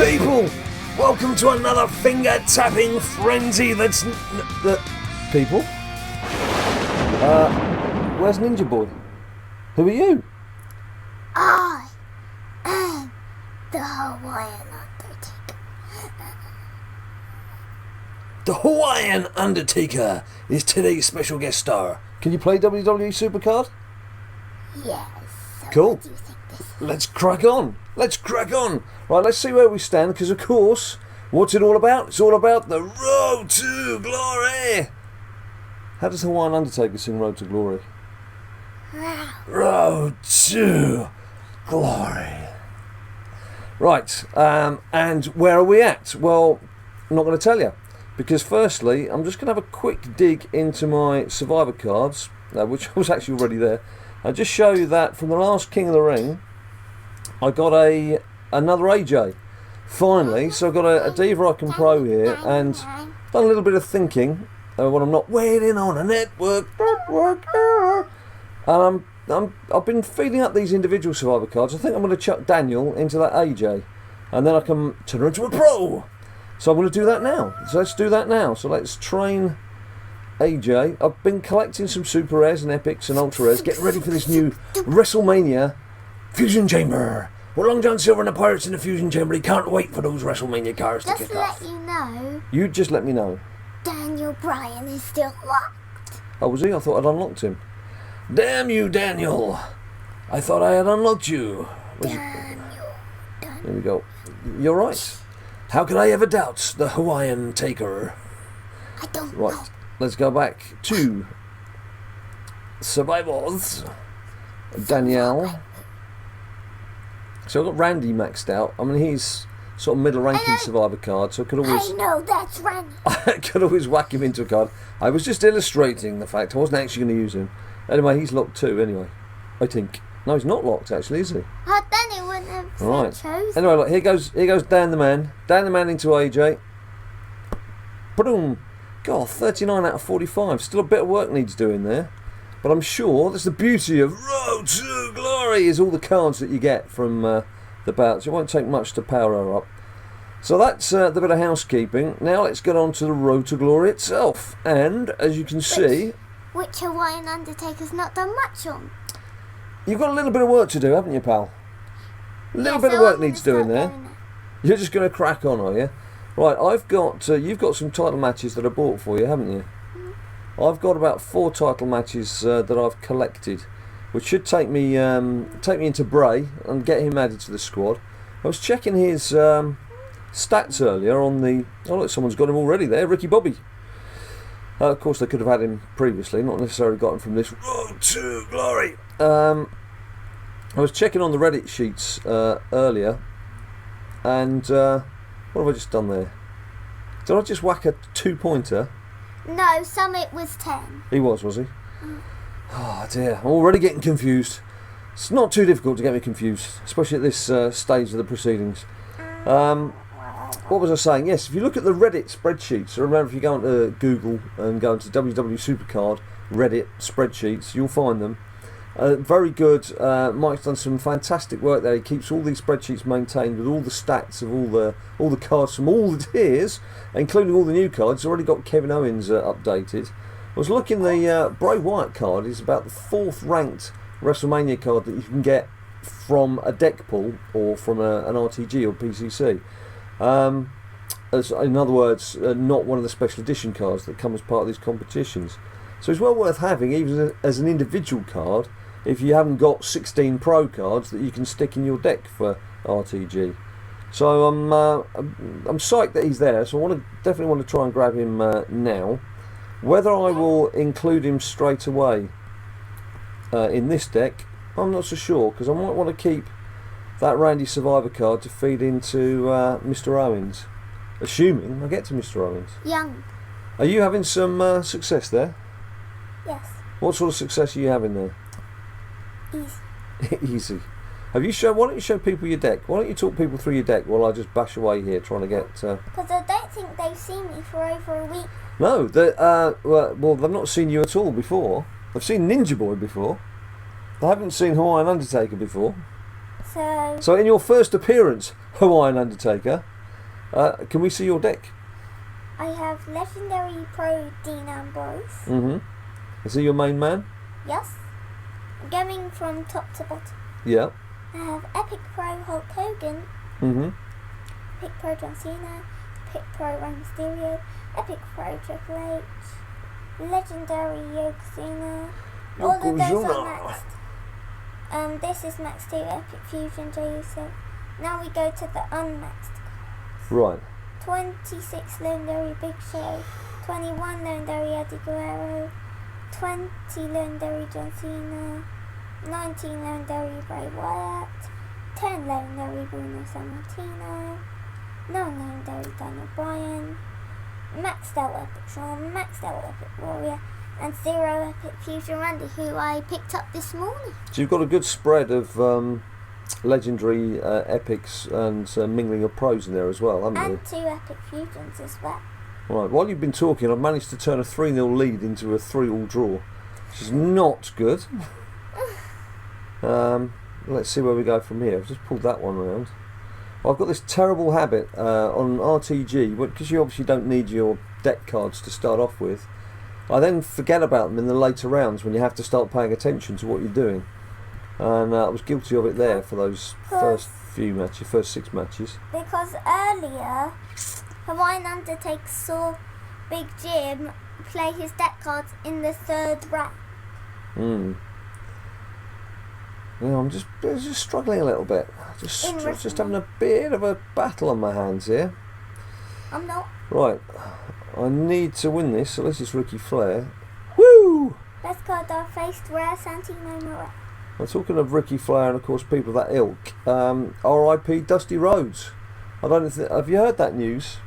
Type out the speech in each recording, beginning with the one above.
People, welcome to another finger-tapping frenzy that's... People? Where's Ninja Boy? Who are you? I am the Hawaiian Undertaker. The Hawaiian Undertaker is today's special guest star. Can you play WWE SuperCard? Yes. So Cool. What do you think this is? Let's crack on. Let's crack on. Right, let's see where we stand, because of course, what's it all about? It's all about the Road to Glory. How does Hawaiian Undertaker sing Road to Glory? Road to Glory. Right, and where are we at? Well, I'm not going to tell you, because firstly, I'm just going to have a quick dig into my Survivor cards, which was actually already there. I'll just show you that from the last King of the Ring, I got another AJ, finally. So I've got a Diva Icon Pro here, and done a little bit of thinking when I'm not waiting on a network. I've been feeding up these individual Survivor cards. I think I'm going to chuck Daniel into that AJ, and then I can turn her into a Pro. So I'm going to do that now. So let's do that now. So let's train AJ. I've been collecting some Super Rares and Epics and Ultra Rares, getting ready for this new WrestleMania Fusion Chamber. Well, Long John Silver and the Pirates in the Fusion Chamber. He can't wait for those WrestleMania cards to kick off. Just let you know. You just let me know. Daniel Bryan is still locked. Oh, was he? I thought I'd unlocked him. Damn you, Daniel. I thought I had unlocked you. Daniel. There we go. You're right. How could I ever doubt the Hawaiian Taker? I don't Right. know. Let's go back to Survivors. Danielle. So I've got Randy maxed out. I mean, he's sort of middle ranking Survivor card, so I could always... I know that's Randy. I could always whack him into a card. I was just illustrating the fact I wasn't actually going to use him. Anyway, he's locked too, anyway. I think. No, he's not locked, actually, is he? Oh, then it wouldn't have been Right. chosen. Anyway, look, here goes Dan the Man. Dan the Man into AJ. Boom. God, 39 out of 45. Still a bit of work needs doing there. But I'm sure that's the beauty of Road to Glory, is all the cards that you get from the bouts. It won't take much to power her up. So that's the bit of housekeeping. Now let's get on to the Road to Glory itself. And as you can see, Which Hawaiian Undertaker's not done much on. you've got a little bit of work to do, haven't you, pal? A little bit of work needs doing there. You're just going to crack on, are you? Right, I've got you've got some title matches that I bought for you, haven't you? I've got about 4 title matches that I've collected, which should take me into Bray and get him added to the squad. I was checking his stats earlier on the... Oh look, someone's got him already there, Ricky Bobby. Of course, they could have had him previously, not necessarily got him from this Road to Glory. I was checking on the Reddit sheets earlier, and what have I just done there? Did I just whack a 2-pointer? No, Summit was 10. He was he? Oh dear, I'm already getting confused. It's not too difficult to get me confused, especially at this stage of the proceedings. What was I saying? Yes, if you look at the Reddit spreadsheets, so remember if you go onto Google and go into WWE SuperCard Reddit spreadsheets, you'll find them. Very good. Mike's done some fantastic work there. He keeps all these spreadsheets maintained with all the stats of all the cards from all the tiers, including all the new cards. Already got Kevin Owens updated. I was looking, the Bray Wyatt card is about the 4th ranked WrestleMania card that you can get from a deck pool or from an RTG or PCC. In other words, not one of the special edition cards that come as part of these competitions. So it's well worth having, even as an individual card, if you haven't got 16 Pro cards that you can stick in your deck for RTG. So I'm psyched that he's there. So I definitely want to try and grab him now. Whether I will include him straight away in this deck, I'm not so sure, because I might want to keep that Randy Survivor card to feed into Mr. Owens, assuming I get to Mr. Owens. Young. Are you having some success there? Yes. What sort of success are you having there? Easy. Easy. Have you shown? Why don't you show people your deck? Why don't you talk people through your deck while I just bash away here trying to get... Because I don't think they've seen me for over a week. No, well, they've not seen you at all before. They've seen Ninja Boy before. They haven't seen Hawaiian Undertaker before. So So in your first appearance, Hawaiian Undertaker, Can we see your deck? I have Legendary Pro Dean Ambrose. Mm-hmm. Is he your main man? Yes. Going from top to bottom. Yeah. I have Epic Pro Hulk Hogan. Mm-hmm. Epic Pro John Cena. Epic Pro Rey Mysterio. Epic Pro Triple H. Legendary Yokozuna. All of those are maxed. This is maxed too. Epic Fusion Jey Uso. Now we go to the unmaxed cards. Right. 26 Legendary Big Show. 21 Legendary Eddie Guerrero. 20 Legendary John Cena. 19 Legendary Bray Wyatt. 10 Legendary Bruno Sammartino. 9 Legendary Daniel Bryan. Maxed out Epic Shawn. Maxed out Epic Warrior. And 0 Epic Fusion Randy, who I picked up this morning. So you've got a good spread of legendary epics and mingling of pros in there as well, haven't you? And 2 Epic Fusions as well. Right, while you've been talking, I've managed to turn a 3-0 lead into a 3-all draw, which is not good. Let's see where we go from here. I've just pulled that one around. I've got this terrible habit on RTG, because you obviously don't need your deck cards to start off with. I then forget about them in the later rounds when you have to start paying attention to what you're doing. And I was guilty of it there for those first 6 matches. Because earlier, Hawaiian Undertaker saw Big Jim play his deck cards in the 3rd round. Yeah, I'm just struggling a little bit. Just having a bit of a battle on my hands here. I'm not. Right, I need to win this, so this is Ricky Flair. Woo! Best card I faced, Rare Santino Morel. I'm talking of Ricky Flair and of course people of that ilk. R.I.P. Dusty Rhodes. Have you heard that news?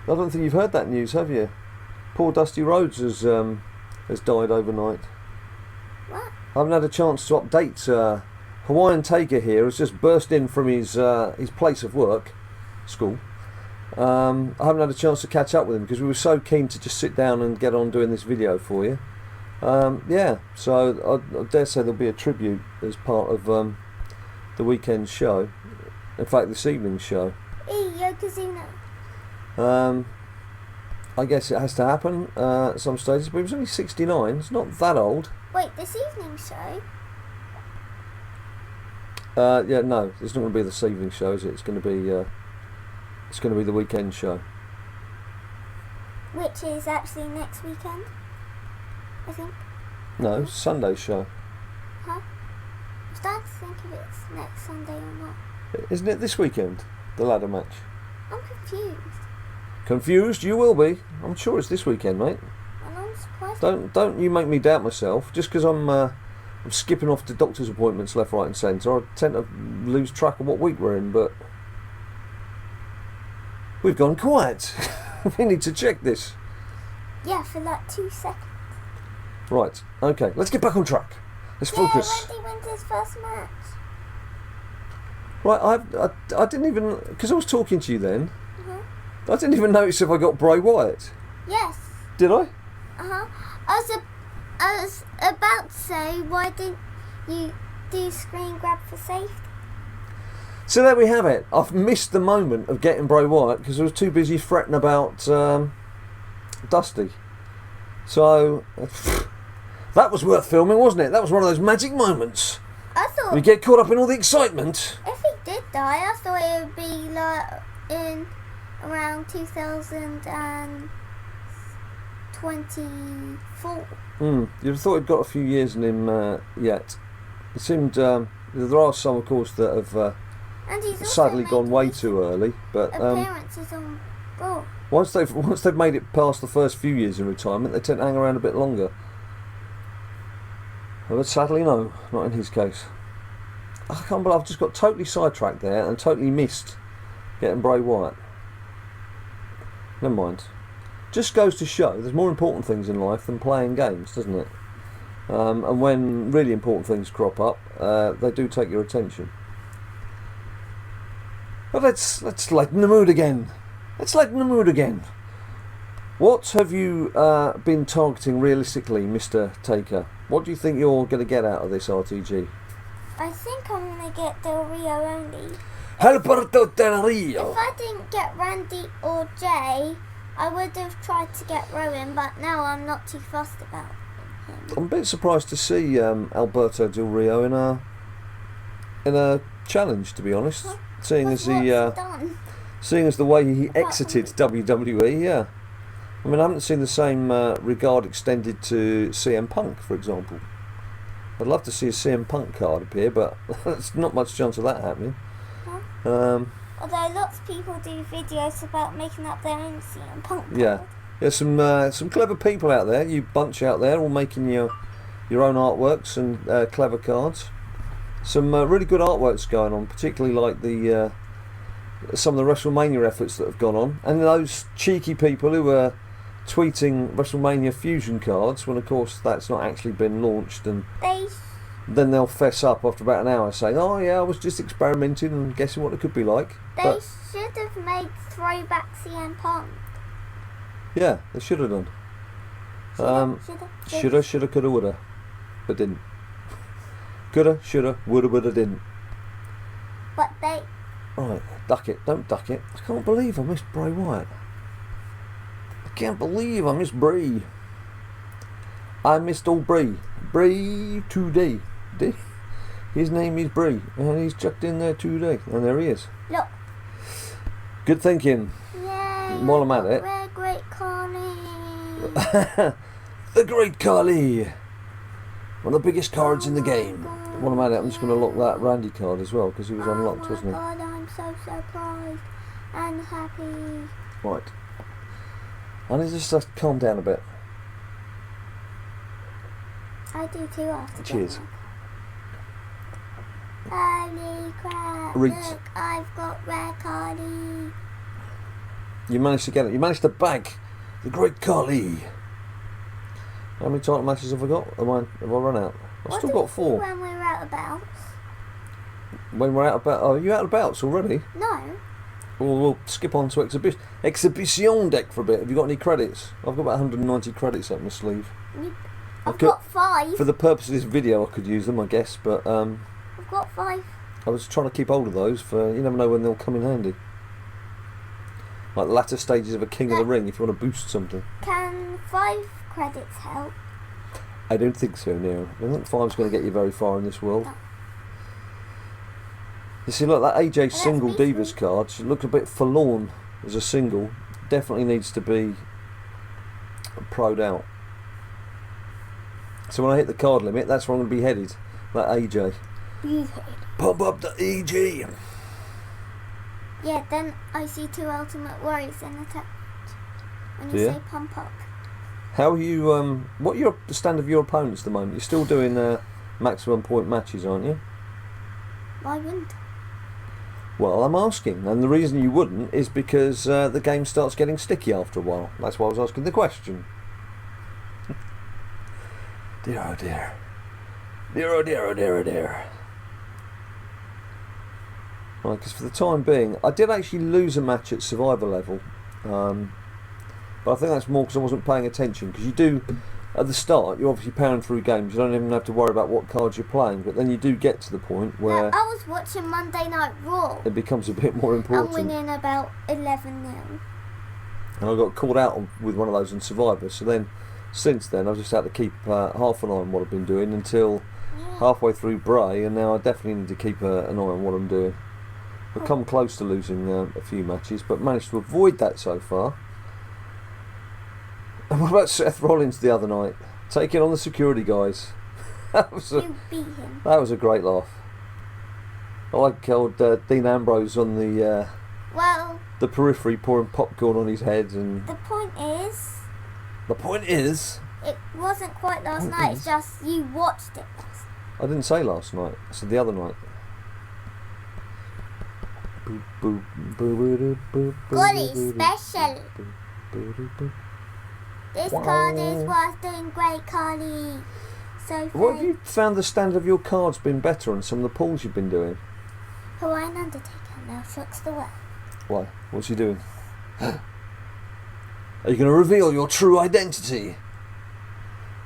I don't think you've heard that news, have you? Poor Dusty Rhodes has died overnight. What? I haven't had a chance to update. Hawaiian Taker here has just burst in from his place of work, school. I haven't had a chance to catch up with him because we were so keen to just sit down and get on doing this video for you. Yeah, so I dare say there'll be a tribute as part of the weekend show. In fact, this evening's show. Yokozuna. I guess it has to happen at some stages, but he was only 69. It's not that old. Wait, this evening's show? Yeah, no, it's not going to be this evening show, is it? It's going to be the weekend show. Which is actually next weekend, I think. No, Sunday's show. Huh? I'm starting to think if it's next Sunday or not. Isn't it this weekend, the ladder match? I'm confused. Confused? You will be. I'm sure it's this weekend, mate. And I'm surprised. Don't you make me doubt myself. Just because I'm skipping off to doctor's appointments left, right and centre, I tend to lose track of what week we're in, but we've gone quiet. We need to check this. Yeah, for like 2 seconds. Right, okay, let's get back on track. Let's focus. Randy wins his first match. Right, I didn't even, because I was talking to you then, I didn't even notice if I got Bray Wyatt. Yes. Did I? I was about to say, why didn't you do screen grab for safety? So there we have it. I've missed the moment of getting Bray Wyatt because I was too busy fretting about Dusty. So that was worth filming, wasn't it? That was one of those magic moments. I thought We get caught up in all the excitement. if he did die, I thought it would be like in around 2024. You'd have thought he'd got a few years in him yet. It seemed there are some, of course, that have And he's also sadly made gone way his too early. But appearances on Raw. once they've made it past the first few years in retirement, they tend to hang around a bit longer. But sadly, no, not in his case. I can't believe I've just got totally sidetracked there and totally missed getting Bray Wyatt. Never mind. Just goes to show there's more important things in life than playing games, doesn't it? And when really important things crop up, they do take your attention. But let's lighten the mood again. Let's lighten the mood again. What have you been targeting realistically, Mr. Taker? What do you think you're going to get out of this RTG? I think I'm going to get Del Rio only. Alberto Del Rio. If I didn't get Randy or Jay, I would have tried to get Rowan, but now I'm not too fussed about him. I'm a bit surprised to see Alberto Del Rio in a challenge, to be honest. Seeing as the way he exited WWE, yeah. I mean, I haven't seen the same regard extended to CM Punk, for example. I'd love to see a CM Punk card appear, but there's not much chance of that happening. Although lots of people do videos about making up their own CM Punk card. Yeah, there's some clever people out there. You bunch out there, all making your own artworks and clever cards. Some really good artworks going on, particularly like the some of the WrestleMania efforts that have gone on, and those cheeky people who are tweeting WrestleMania fusion cards when, of course, that's not actually been launched, and then they'll fess up after about an hour saying, "Oh yeah, I was just experimenting and guessing what it could be like." They should have made throwback CM Punk. Yeah, they should have done. Shoulda, coulda, woulda, but didn't. Coulda, shoulda, woulda, but didn't. But they... Right, duck it, don't duck it. I can't believe I missed Bray Wyatt. I can't believe I missed Bray. I missed old Bray. Bray today. His name is Bray, and he's chucked in there today, and there he is. Look. Good thinking. Yay, while I'm at it. We're Great Khali. The Great Khali. One of the biggest cards in the game. While I'm at it, I'm just going to lock that Randy card as well, because he was unlocked, wasn't he? Oh my God, I'm so surprised and happy. Right. I need to just calm down a bit. I do too after. Cheers. Holy crap, Reach. look, I've got Rare Khali. You managed to get it. You managed to bag the Great Khali. How many title matches have I got? Have I run out? I've still got 4. When we're out of belts? When we're out of belts? Oh, are you out of belts already? No. Well, we'll skip on to Exhibition deck for a bit. Have you got any credits? I've got about 190 credits up my sleeve. I've got 5. For the purpose of this video, I could use them, I guess, but I've got 5. I was trying to keep hold of those for, you never know when they'll come in handy. Like the latter stages of a King of the Ring, if you want to boost something. Can 5 credits help? I don't think so, no. I don't think 5's going to get you very far in this world. No. You see, look, that AJ single Divas card, she looked a bit forlorn as a single. Definitely needs to be pro'd out. So when I hit the card limit, that's where I'm going to be headed. That AJ. Pump up the AJ. Yeah, then I see 2 Ultimate Warriors in the text when you say pump up. How are you, what are the stand of your opponents at the moment? You're still doing maximum point matches, aren't you? Why wouldn't I? Well, I'm asking, and the reason you wouldn't is because the game starts getting sticky after a while. That's why I was asking the question. Dear oh dear. Dear oh dear oh dear oh dear. Right, because for the time being, I did actually lose a match at Survivor level. But I think that's more because I wasn't paying attention. Because you do, at the start, you're obviously powering through games. You don't even have to worry about what cards you're playing. But then you do get to the point where... I was watching Monday Night Raw. It becomes a bit more important. I'm winning about 11-0. And I got called out with one of those on Survivor. So then, since then, I've just had to keep half an eye on what I've been doing until halfway through Bray. And now I definitely need to keep an eye on what I'm doing. I've come close to losing a few matches, but managed to avoid that so far. And what about Seth Rollins the other night? Taking on the security guys. You beat him. That was a great laugh. I like old Dean Ambrose on the periphery pouring popcorn on his head. And the point is... It wasn't quite last night, it's just you watched it. I didn't say last night, I said the other night. Goody special. This card is worth doing Great Khali. So what have you found the standard of your cards been better on some of the pulls you've been doing? Hawaiian Undertaker now shocks the world. Why? What's he doing? Are you going to reveal your true identity?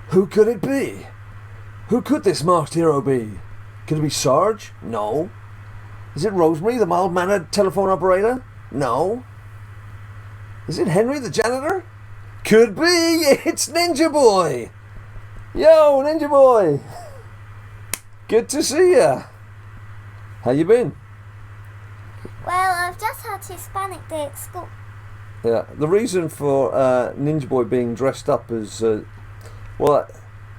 Who could it be? Who could this masked hero be? Could it be Sarge? No. Is it Rosemary, the mild-mannered telephone operator? No. Is it Henry, the janitor? Could be. It's Ninja Boy. Yo, Ninja Boy. Good to see ya. How you been? Well, I've just had Hispanic Day at school. Yeah, the reason for Ninja Boy being dressed up as, well,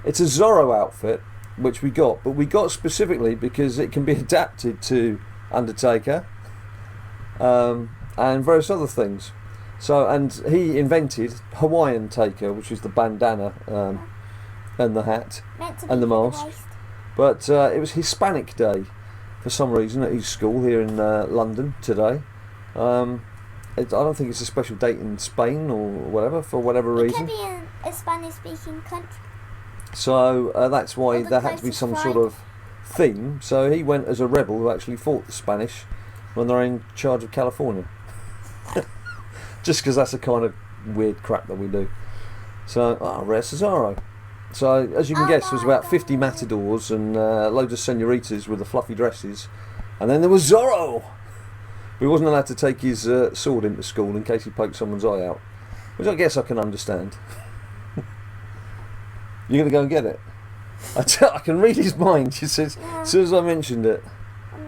it's a Zorro outfit, which we got, but we got specifically because it can be adapted to Undertaker and various other things. So, and he invented Hawaiian Taker, which is the bandana and the hat and the mask. But it was Hispanic Day for some reason at his school here in London today. I don't think it's a special date in Spain or whatever, for whatever reason. It could be a Spanish-speaking country. So that's why there had to be some sort of theme. So he went as a rebel who actually fought the Spanish when they were in charge of California. Just because that's the kind of weird crap that we do. So, Rare Cesaro. So, as you can guess, there was about 50 matadors and loads of senoritas with the fluffy dresses. And then there was Zorro! But he wasn't allowed to take his sword into school in case he poked someone's eye out. Which I guess I can understand. You're going to go and get it? I can read his mind. She says, as soon as I mentioned it,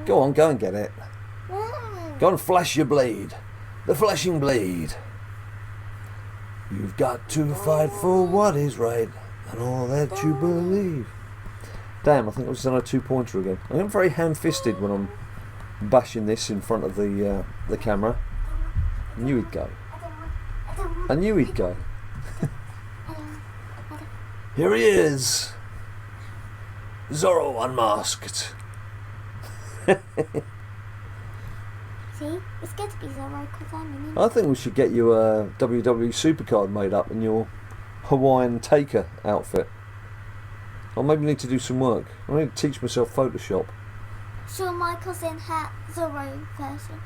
go on, go and get it. Go and flash your blade. The flashing blade. You've got to fight for what is right and all that you believe. Damn, I think I was on a 2-pointer again. I am very ham-fisted when I'm bashing this in front of the camera. I knew he'd go. I knew he'd go. Here he is. Zorro unmasked. See, it's good to be Zorro because I'm an I think we should get you a WWE SuperCard made up in your Hawaiian Taker outfit. Or maybe need to do some work. I need to teach myself Photoshop. Shawn Michaels in hat Zorro version.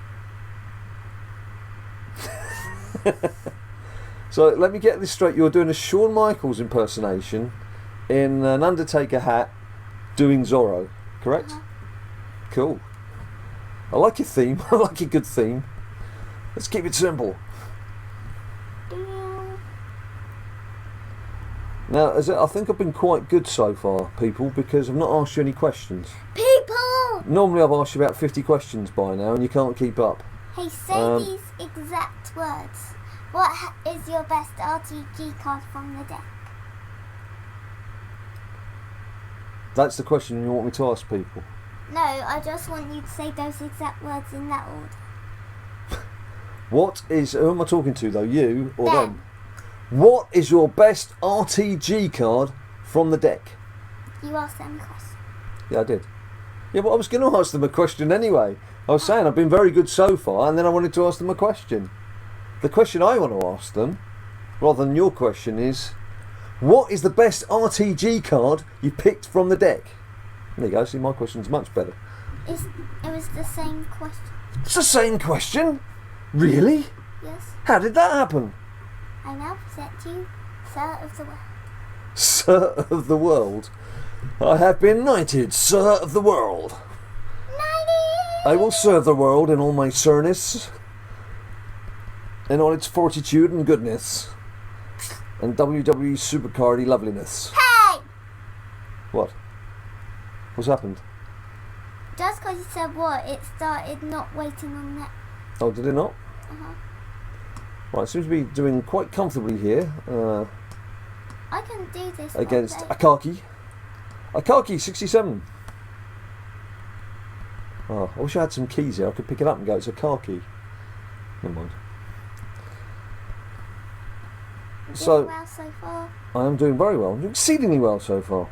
So let me get this straight. You're doing a Shawn Michaels impersonation in an Undertaker hat doing Zorro, correct? Cool. I like your theme. I like a good theme. Let's keep it simple. Now, I think I've been quite good so far, people, because I've not asked you any questions. People! Normally I've asked you about 50 questions by now and you can't keep up. Hey, say these exact words. What is your best RTG card from the deck? That's the question you want me to ask people. No, I just want you to say those exact words in that order. Who am I talking to though, you or Them. them? What is your best RTG card from the deck? You asked them a question. Yeah, I did. Yeah, but I was going to ask them a question anyway. I was saying I've been very good so far, and then I wanted to ask them a question. The question I want to ask them, rather than your question, is what is the best RTG card you picked from the deck? There you go, see, my question's much better. It was the same question. It's the same question? Really? Yes. How did that happen? I now present you Sir of the World. Sir of the World. I have been knighted Sir of the World. Knighted! I will serve the world in all my sirness, in all its fortitude and goodness, and WWE SuperCard loveliness. Hey! What? What's happened? Just because you said what, it started not waiting on that. Oh, did it not? Uh-huh. Right, seems to be doing quite comfortably here I can do this against one day. Akaki. Akaki 67. Oh, I wish I had some keys here. I could pick it up and go, it's a car key. Never mind. Doing well so far. I am doing very well. I'm doing exceedingly well so far.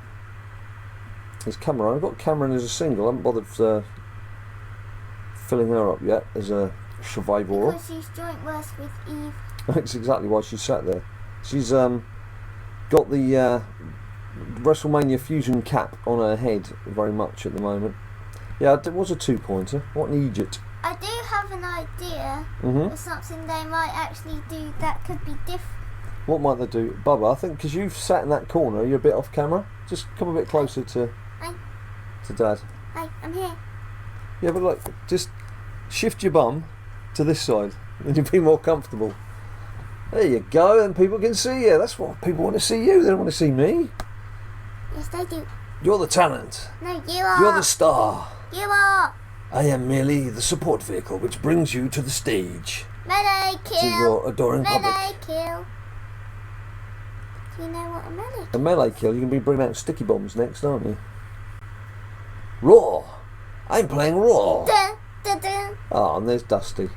There's Cameron. I've got Cameron as a single. I haven't bothered filling her up yet as a survivor. Because she's joint worse with Eve. That's exactly why she sat there. She's got the WrestleMania Fusion cap on her head very much at the moment. Yeah, it was a 2-pointer. What an Egypt. I do have an idea Mm-hmm. of something they might actually do that could be different. What might they do? Bubba, I think because you've sat in that corner, you're a bit off camera. Just come a bit closer to Hi. Dad. Hi, I'm here. Yeah, but like, just shift your bum to this side, and you'll be more comfortable. There you go, and people can see you. That's what people want to see you. They don't want to see me. Yes, they do. You're the talent. No, you are. You're the star. You are. I am merely the support vehicle which brings you to the stage. Melee kill. To your adoring public. Melee kill. Do you know what a melee kill? A melee kill, you're going to be bringing out sticky bombs next, aren't you? Raw. I'm playing Raw. Dun, dun, dun. Ah, and there's Dusty.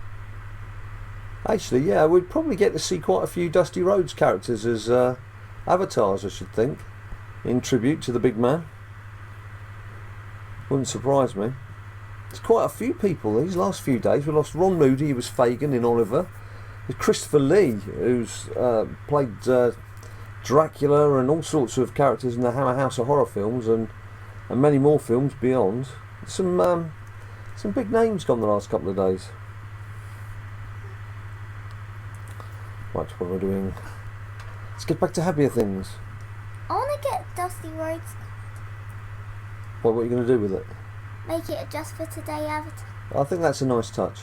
Actually, yeah, we'd probably get to see quite a few Dusty Rhodes characters as avatars, I should think, in tribute to the big man. Wouldn't surprise me. There's quite a few people these last few days. We lost Ron Moody, who was Fagin in Oliver. There's Christopher Lee, who's played Dracula and all sorts of characters in the Hammer House of Horror films and many more films beyond. Some big names gone the last couple of days. Right, what am I doing? Let's get back to happier things. I want to get Dusty Rhodes. What are you going to do with it? Make it a just for today avatar. I think that's a nice touch.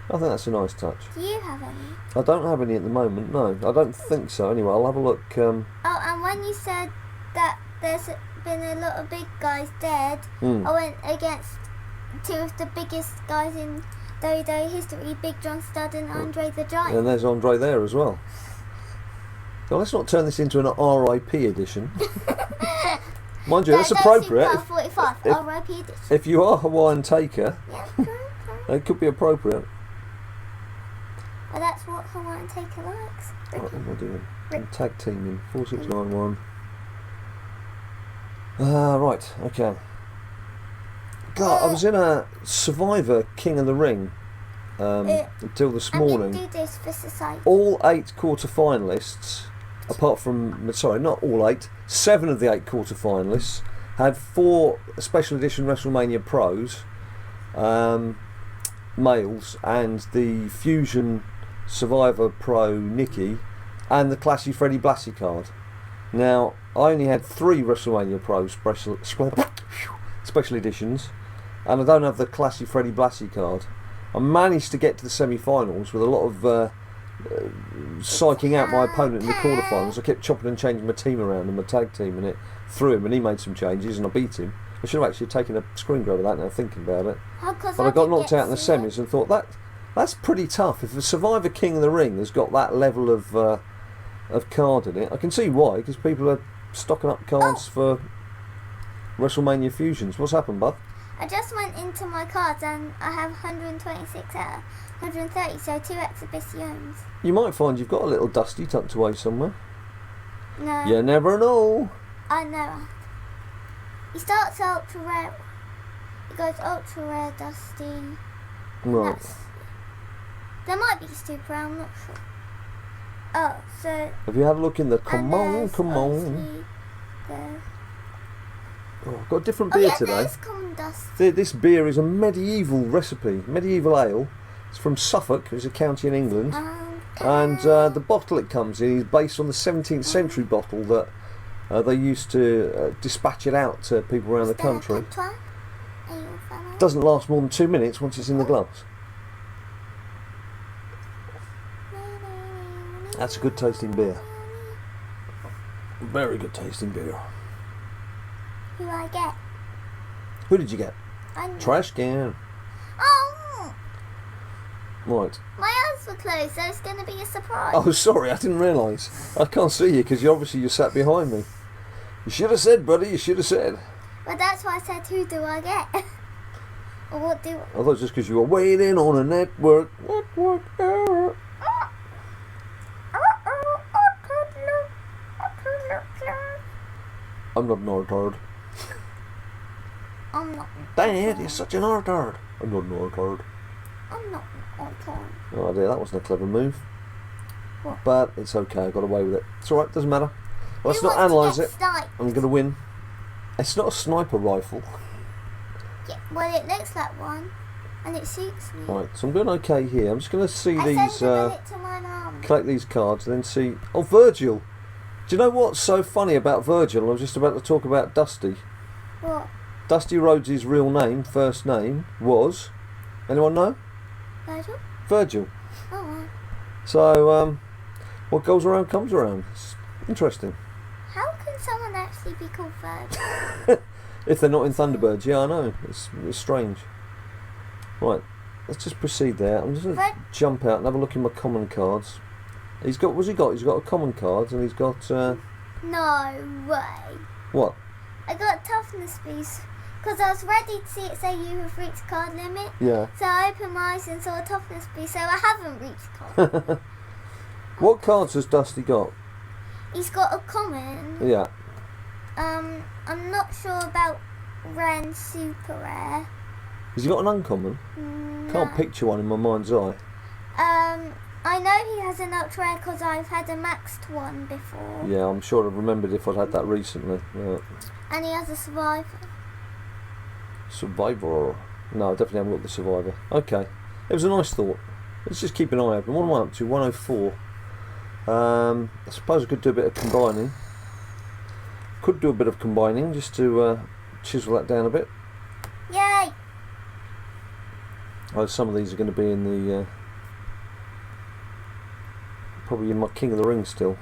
I think that's a nice touch. Do you have any? I don't have any at the moment, no. I don't think so, anyway. I'll have a look. Oh, and when you said that there's been a lot of big guys dead, I went against two of the biggest guys in WWE history, Big John Studd and Andre the Giant. And there's Andre there as well. So let's not turn this into an RIP edition. Mind you, that's appropriate. Super 45, RIP edition. If you are Hawaiian Taker, Yeah, it could be appropriate. well, that's what Hawaiian Taker likes. What am I doing? Rick. I'm tag teaming. 4691. Right, okay. God, I was in a Survivor King of the Ring until this morning. And do this for society. All 8 quarter-finalists, apart from, sorry, not all 8, 7 of the 8 quarter-finalists had 4 special edition WrestleMania Pros, males, and the Fusion Survivor Pro Nikki, and the Classy Freddie Blassie card. Now, I only had 3 WrestleMania Pro special editions, and I don't have the Classy Freddie Blassie card. I managed to get to the semi-finals with a lot of psyching out my opponent in the quarterfinals. I kept chopping and changing my team around and my tag team, and it threw him, and he made some changes, and I beat him. I should have actually taken a screen grab of that now, thinking about it. But I got knocked out in the semis and thought that's pretty tough. If a Survivor King of the Ring has got that level of card in it, I can see why, because people are stocking up cards for WrestleMania fusions. What's happened, bud? I just went into my cards and I have 126 out of 130, so 2 exhibitions. You might find you've got a little Dusty tucked away somewhere. No. You never know. I know. He starts ultra rare. He goes ultra rare, Dusty. Right. There might be super rare, I'm not sure. Oh, so. Have you had a look in the? Come on. Oh, I've got a different beer today. There's common Dusty. This beer is a medieval recipe, medieval ale. It's from Suffolk, it's a county in England. And the bottle it comes in is based on the 17th century bottle that they used to dispatch it out to people around the country. Doesn't last more than 2 minutes once it's in the glass. That's a good tasting beer. Very good tasting beer. Who do I get? Who did you get? Trash can. Oh! Right. My eyes were closed, so it's going to be a surprise. Oh, sorry, I didn't realise. I can't see you because you sat behind me. You should have said, buddy, you should have said. Well, that's why I said, who do I get? Or what do... I thought just because you were waiting on a network error. I'm not an retard. I'm not. Dad, you're such an retard. I'm not an retard. I'm not an retard. Oh dear, that wasn't a clever move. What? But it's okay, I got away with it. It's alright, doesn't matter. Let's Who not wants analyse to it. get sniped? I'm going to win. It's not a sniper rifle. Yeah, well, it looks like one, and it suits me. Right, so I'm doing okay here. I'm just going to see I these, sent a bullet to my mum. collect these cards and then see... Oh, Virgil! Do you know what's so funny about Virgil? I was just about to talk about Dusty. What? Dusty Rhodes' real name, first name, was... Anyone know? Virgil? Virgil. Oh, wow. So, what goes around comes around. It's interesting. How can someone actually be called Virgil? If they're not in Thunderbirds, yeah, I know. It's strange. Right, let's just proceed there. I'm just going to jump out and have a look in my common cards. He's got... What's he got? He's got a common card and he's got... No way. What? I got a toughness piece because I was ready to see it say you have reached card limit. Yeah. So I opened my eyes and saw a toughness piece, so I haven't reached card. What cards has Dusty got? He's got a common. Yeah. I'm not sure about rare and super rare. Has he got an uncommon? No. Can't picture one in my mind's eye. I know he has an ultra rare because I've had a maxed one before. Yeah, I'm sure I've remembered if I'd had that recently. Yeah. And he has a survivor. Survivor. No, I definitely haven't got the Survivor. Okay. It was a nice thought. Let's just keep an eye open. What am I up to? 104. I suppose I could do a bit of combining. Could do a bit of combining just to chisel that down a bit. Yay! Oh, some of these are going to be in the... probably in my King of the Ring still.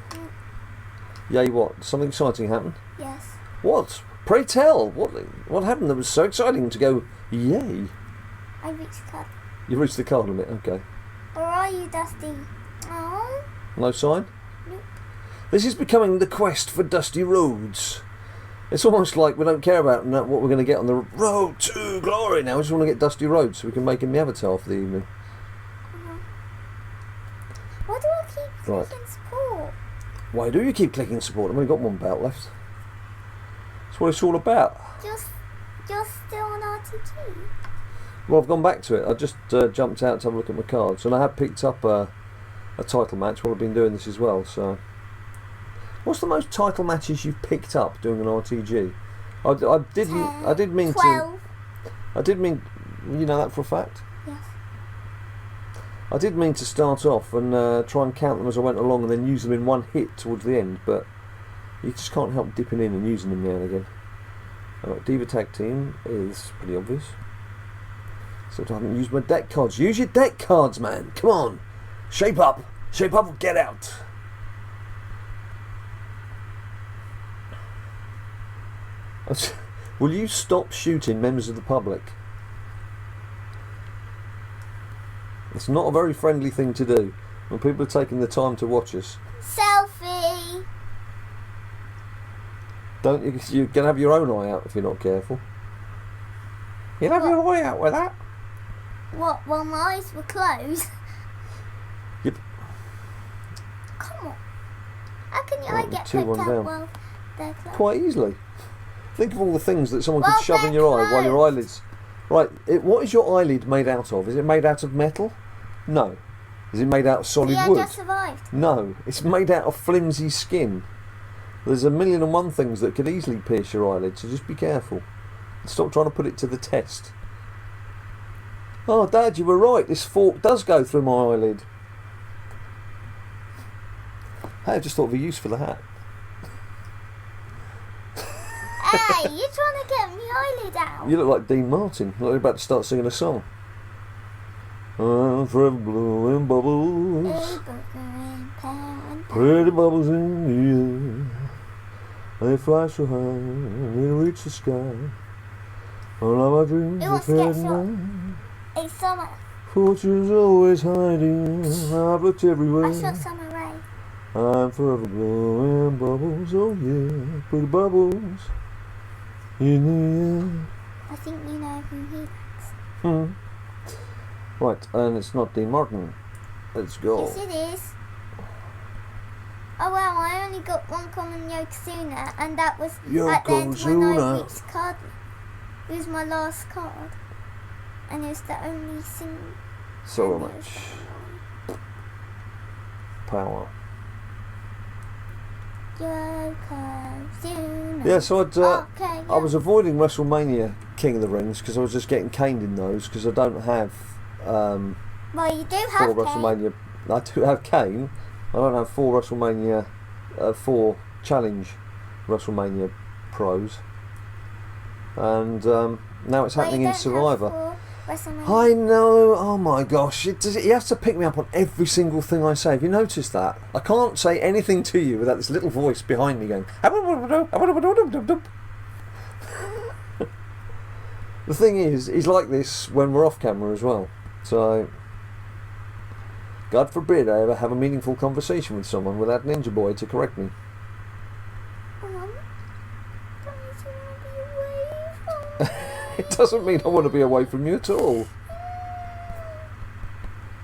Yay, what? Something exciting happened? Yes. What? Pray tell. What happened that was so exciting to go, yay? I reached card. You reached the card limit, okay. Where are you, Dusty? Oh. No sign? Nope. This is becoming the quest for Dusty Rhodes. It's almost like we don't care about what we're going to get on the road to glory now. We just want to get Dusty Rhodes so we can make him the avatar for the evening. Why do I keep clicking support? Why do you keep clicking support? I've only got one belt left. That's what it's all about. You're still on RTG? Well, I've gone back to it. I just jumped out to have a look at my cards, and I have picked up a title match while I've been doing this as well. So, what's the most title matches you've picked up doing an RTG? I did mean 12. I did mean, you know that for a fact. Yes. I did mean to start off and try and count them as I went along, and then use them in one hit towards the end, but you just can't help dipping in and using them now and again. Diva Tag Team is pretty obvious. So I haven't used my deck cards. Use your deck cards, man. Come on. Shape up. Shape up or get out. Will you stop shooting members of the public? It's not a very friendly thing to do when people are taking the time to watch us. Selfie! You're going to have your own eye out if you're not careful. You'll have your eye out with that. What, while my eyes were closed? Yep. Come on. How can your Right, eye get 2-1 picked out down. while they're closed? Quite easily. Think of all the things that someone Well, could shove in they're your eye while your closed. eyelids... Right, what is your eyelid made out of? Is it made out of metal? No. Is it made out of solid Yeah, wood? just survived. No. It's made out of flimsy skin. There's a million and one things that could easily pierce your eyelid, so just be careful. Stop trying to put it to the test. Oh, Dad, you were right. This fork does go through my eyelid. Hey, I just thought of a use for the hat. Hey, you're trying to get my eyelid out. You look like Dean Martin. Like you're about to start singing a song. I'm forever blowing bubbles. Pretty bubbles in the air. They fly so high, they reach the sky. All of my dreams It are wants to get fading shot. away. It's summer. Fortune's always hiding. I've looked everywhere. I shot Summer Rae. I'm forever blowing bubbles, oh yeah, pretty bubbles in the air. I think you know who he likes. Right, and it's not Dean Martin. Let's go. Yes, it is. Oh well, I only got one common Yokozuna, and that was at the end when I Yokozuna. reached card. It was my last card, and it was the only single. So much power. Yokozuna. Yeah, so Okay, I was avoiding WrestleMania King of the Rings because I was just getting caned in those because I don't have Well, you do 4 have Kane. WrestleMania. I do have Kane. I don't have 4 WrestleMania, 4 Challenge WrestleMania pros. and now it's happening in Survivor. WrestleMania. I know. Oh my gosh! He has to pick me up on every single thing I say. Have you noticed that? I can't say anything to you without this little voice behind me going. The thing is, he's like this when we're off camera as well. So, God forbid I ever have a meaningful conversation with someone without Ninja Boy to correct me. It doesn't mean I want to be away from you at all.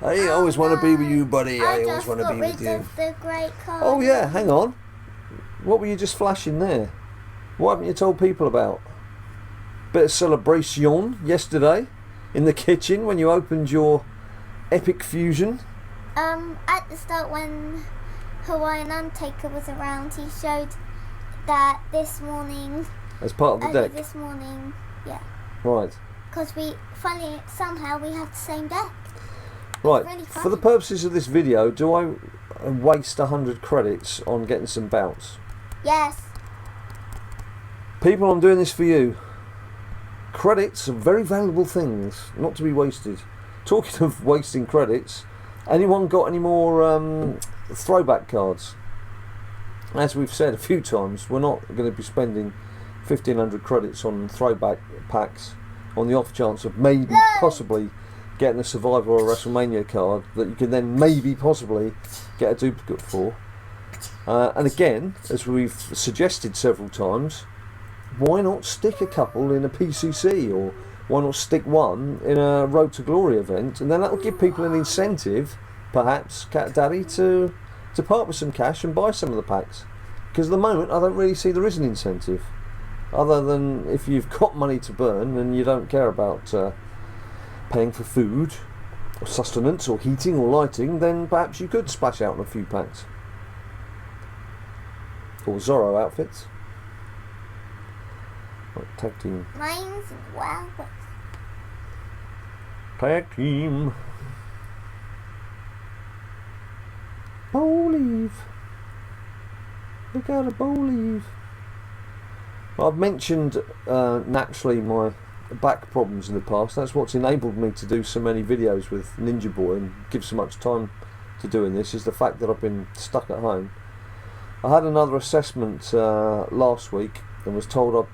I always want to be with you, buddy. I always want to be with you. The great card. Oh yeah, hang on. What were you just flashing there? What haven't you told people about? Bit of celebration yesterday in the kitchen when you opened your epic fusion. At the start when Hawaiian Undertaker was around, he showed that this morning. As part of the deck. This morning, yeah. Right. Because somehow we have the same deck. Right. Really For the purposes of this video, do I waste 100 credits on getting some bounce? Yes. People, I'm doing this for you. Credits are very valuable things, not to be wasted. Talking of wasting credits, anyone got any more throwback cards? As we've said a few times, we're not going to be spending 1,500 credits on throwback packs on the off chance of maybe, possibly, getting a Survivor or a WrestleMania card that you can then maybe, possibly get a duplicate for. And again, as we've suggested several times, why not stick a couple in a PCC, or why not stick one in a Road to Glory event, and then that will give people an incentive, perhaps, Cat Daddy, to part with some cash and buy some of the packs. Because at the moment I don't really see there is an incentive, other than if you've got money to burn and you don't care about paying for food or sustenance or heating or lighting, then perhaps you could splash out on a few packs. Or Zorro outfits. Right, tag team. Mine's wow. Tag team. Bowl leave. Look out a bowl leave. Well, I've mentioned naturally my back problems in the past. That's what's enabled me to do so many videos with Ninja Boy and give so much time to doing this, is the fact that I've been stuck at home. I had another assessment last week and was told I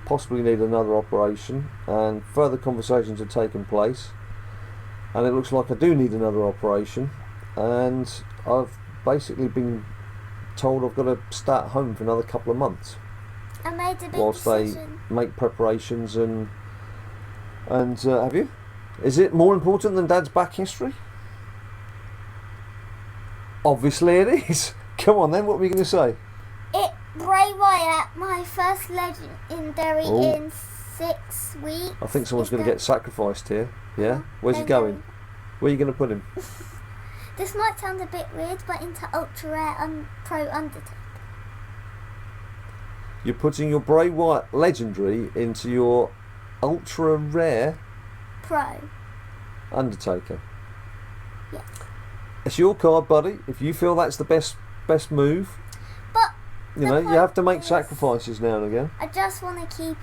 possibly need another operation, and further conversations have taken place, and it looks like I do need another operation, and I've basically been told I've got to stay at home for another couple of months I made a big whilst decision. they make preparations and have you? Is it more important than Dad's back history? Obviously it is. Come on then, what were you going to say? Bray Wyatt, my first legendary in 6 weeks. I think someone's going to get sacrificed here. Yeah? Where's he going? Where are you going to put him? This might sound a bit weird, but into ultra rare pro Undertaker. You're putting your Bray Wyatt legendary into your ultra rare Pro Undertaker. Yes. It's your card, buddy. If you feel that's the best move, but you know, you have to make sacrifices now and again. I just want to keep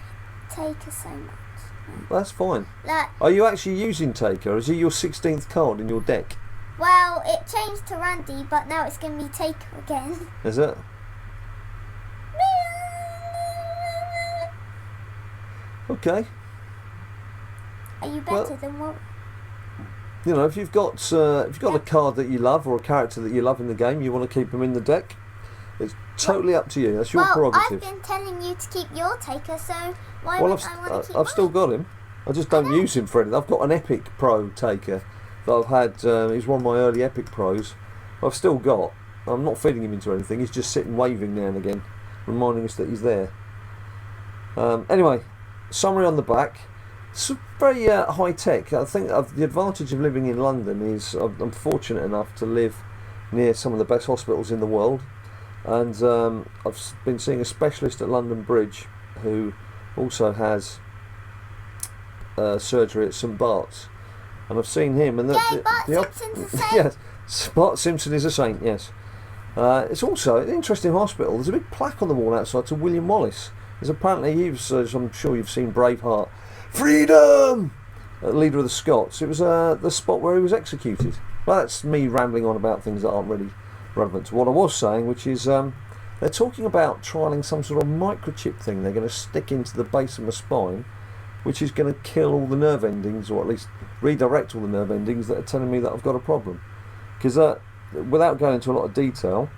Taker so much. That's fine. Like, are you actually using Taker? Is he your 16th card in your deck? Well, it changed to Randy, but now it's going to be Taker again. Is it? Okay. Are you better than what? You know, if you've got a card that you love or a character that you love in the game, you want to keep them in the deck, it's totally up to you. That's your prerogative. I've been telling you to keep your Taker, so why well, would I want to keep I've still got him. I just don't use him for anything. I've got an Epic Pro Taker that I've had. He's one of my early Epic Pros. I've still got. I'm not feeding him into anything. He's just sitting waving now and again, reminding us that he's there. Anyway, summary on the back. It's very high tech. I think the advantage of living in London is I'm fortunate enough to live near some of the best hospitals in the world, and I've been seeing a specialist at London Bridge who also has surgery at St Bart's, and I've seen him. And Bart Simpson's a saint. Yes, Bart Simpson is a saint. Yes, it's also an interesting hospital. There's a big plaque on the wall outside to William Wallace, is apparently he was, as I'm sure you've seen Braveheart, freedom! Leader of the Scots. It was the spot where he was executed. Well, that's me rambling on about things that aren't really relevant to what I was saying, which is they're talking about trialling some sort of microchip thing they're going to stick into the base of my spine, which is going to kill all the nerve endings, or at least redirect all the nerve endings that are telling me that I've got a problem. Because without going into a lot of detail,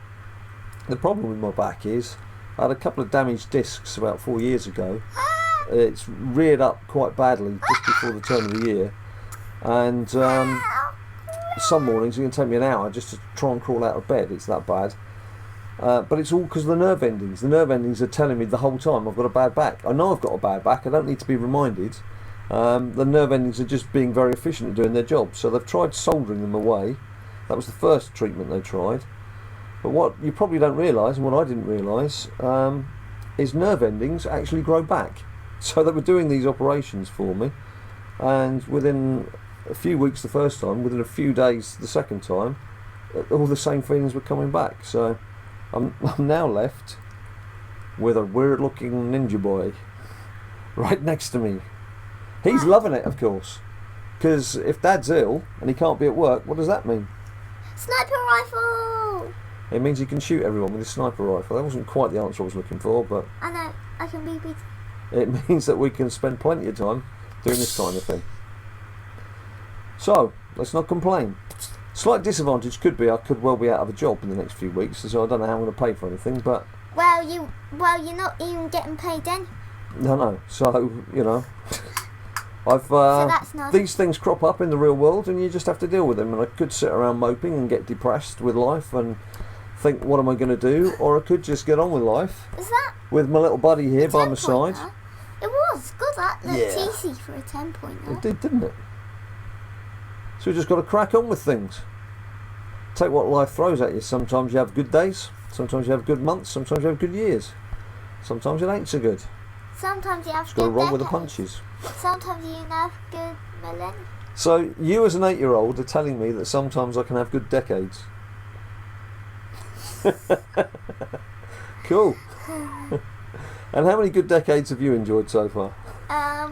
the problem with my back is I had a couple of damaged discs about 4 years ago. It's reared up quite badly just before the turn of the year, and some mornings it can take me an hour just to try and crawl out of bed. It's that bad. But it's all because of the nerve endings. The nerve endings are telling me the whole time I've got a bad back. I know I've got a bad back. I don't need to be reminded. The nerve endings are just being very efficient at doing their job. So they've tried soldering them away. That was the first treatment they tried. But what you probably don't realise, and what I didn't realise, is nerve endings actually grow back. So they were doing these operations for me, and within a few weeks the first time, within a few days the second time, all the same feelings were coming back. So I'm now left with a weird looking ninja boy right next to me. He's loving it, of course, because if Dad's ill and he can't be at work, what does that mean? Sniper rifle! It means he can shoot everyone with a sniper rifle. That wasn't quite the answer I was looking for, but I know, I can be big. It means that we can spend plenty of time doing this kind of thing. So, let's not complain. Slight disadvantage could be I could well be out of a job in the next few weeks, so I don't know how I'm going to pay for anything, but... Well, you're not even getting paid then. No. So, you know... so that's nice. These things crop up in the real world and you just have to deal with them, and I could sit around moping and get depressed with life and think, what am I going to do? Or I could just get on with life. Is that... with my little buddy here by my side. It was good, that looked Yeah. easy for a 10-pointer. It did, didn't it? So we just got to crack on with things. Take what life throws at you. Sometimes you have good days, sometimes you have good months, sometimes you have good years. Sometimes it ain't so good. Sometimes you have Just good got to roll with the decades. punches. Sometimes you have good millennia. So you as an 8-year-old are telling me that sometimes I can have good decades. Cool. And how many good decades have you enjoyed so far?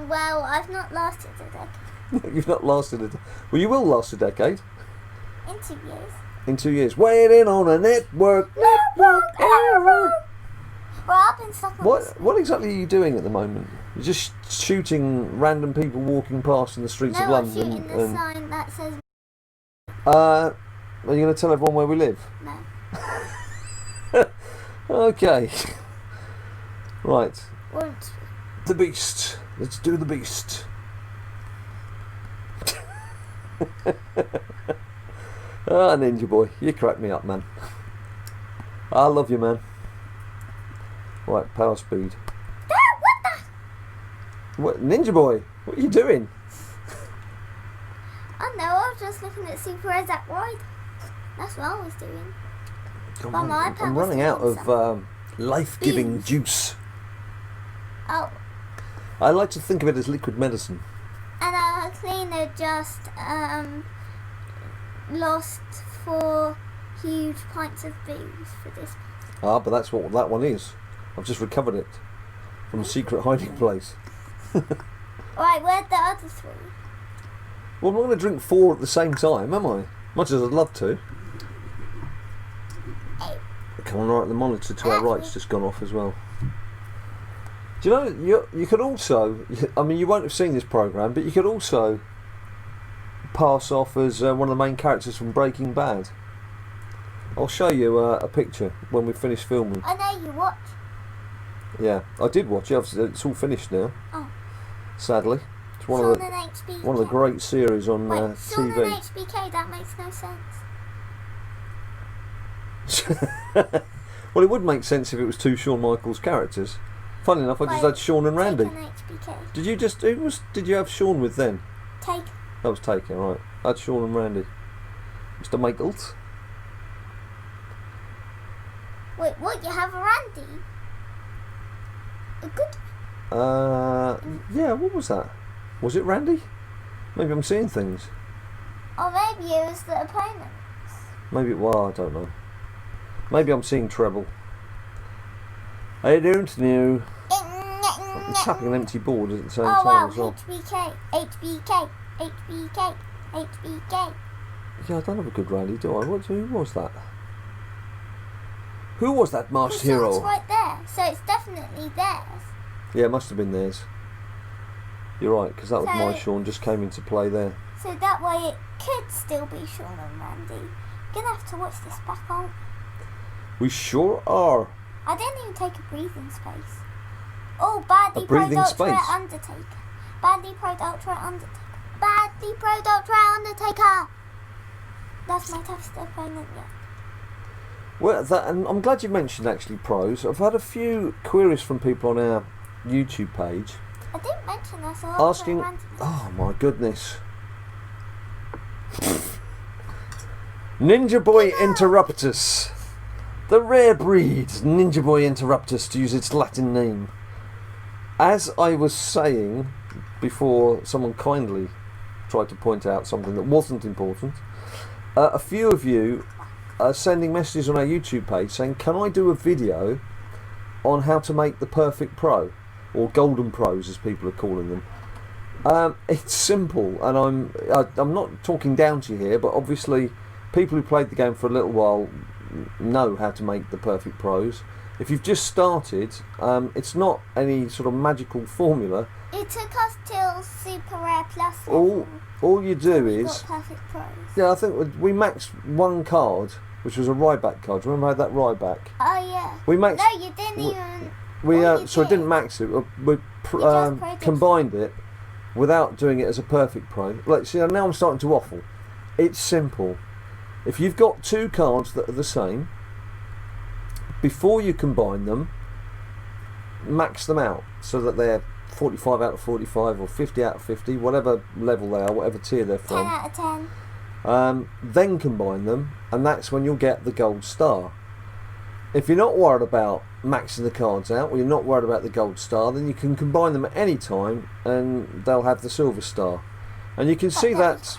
Well, I've not lasted a decade. You've not lasted a... Well, you will last a decade. In 2 years. In 2 years. Waiting on a network error. Well, I've been stuck on this. What exactly are you doing at the moment? You're just shooting random people walking past in the streets of No, I'm London. shooting the sign that says... Are you going to tell everyone where we live? No. Okay. Right. Won't. The Beast. Let's do the Beast. Ah, Ninja Boy, you crack me up, man. I love you, man. Right, power speed. What the... What, Ninja Boy? What are you doing? I know, I was just looking at Super Zack Ride. That's what I was doing. I'm running out of life-giving Beans. juice. Oh, I like to think of it as liquid medicine. and our cleaner just lost 4 huge pints of booze for this. Ah, but that's what that one is. I've just recovered it from a secret hiding place. Right, where'd the other 3? Well, I'm not going to drink 4 at the same time, am I? Much as I'd love to. Come on, right, the monitor to our right's just gone off as well. Do you know, you could also, I mean, you won't have seen this programme, but you could also pass off as one of the main characters from Breaking Bad. I'll show you a picture when we finish filming. I know you watch. Yeah, I did watch it. It's all finished now. Oh. Sadly, it's one Sean of the and HBK. one of the great series on Wait, Sean and TV. HBK, that makes no sense. Well, it would make sense if it was 2 Shawn Michaels characters. Funny enough, I just Wait, had Shawn and Randy. Take an HBK. Did you just? Did you have Shawn with then? Take. That was taken, right. I had Shawn and Randy. Mr. Michaels. Wait, what? You have a Randy? A good. Yeah. What was that? Was it Randy? Maybe I'm seeing things. Or maybe it was the opponent. Maybe it was. I don't know. Maybe I'm seeing treble. I don't know. It tapping an empty board at the same Oh time wow, as well. HBK. Yeah, I don't have a good rally, do I? Who was that? Who was that masked hero? It's right there, so it's definitely theirs. Yeah, it must have been theirs. You're right, because that was my Sean, just came into play there. So that way it could still be Sean and Randy. Gonna have to watch this back on. We sure are. I didn't even take a breathing space. Oh, badly A breathing Pro space? Ultra Undertaker. Badly Pro Ultra Undertaker. Badly Pro Ultra Undertaker. That's my toughest opponent yet. Well, and I'm glad you mentioned actually pros. I've had a few queries from people on our YouTube page I didn't mention that, so asking. Oh my goodness. Ninja Boy Interruptus. The rare breed Ninja Boy Interruptus, to use its Latin name. As I was saying before, someone kindly tried to point out something that wasn't important. A few of you are sending messages on our YouTube page saying, can I do a video on how to make the perfect pro, or golden pros as people are calling them. It's simple, and I'm not talking down to you here, but obviously people who played the game for a little while know how to make the perfect pros. If you've just started, it's not any sort of magical formula. It took us till Super Rare Plus. All you do we is got perfect pros. Yeah, I think we maxed one card, which was a Ryback card. Do you remember I had that Ryback? Oh yeah. We maxed. No, you didn't even. So I didn't max it. We combined it without doing it as a perfect pro. Like, see, now I'm starting to waffle. It's simple. If you've got two cards that are the same, before you combine them, max them out so that they're 45 out of 45 or 50 out of 50, whatever level they are, whatever tier they're 10 from. out of 10. Then combine them, and that's when you'll get the gold star. If you're not worried about maxing the cards out, or you're not worried about the gold star, then you can combine them at any time and they'll have the silver star. And you can see that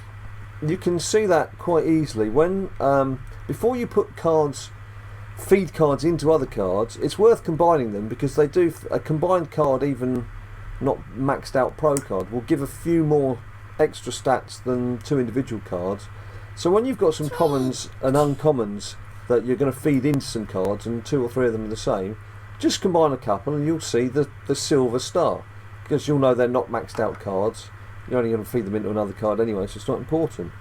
quite easily when before you put feed cards into other cards. It's worth combining them because they do a combined card, even not maxed out pro card, will give a few more extra stats than two individual cards. So when you've got some commons and uncommons that you're going to feed into some cards, and two or three of them are the same, just combine a couple and you'll see the silver star, because you'll know they're not maxed out cards. You're only going to feed them into another card anyway, so it's not important.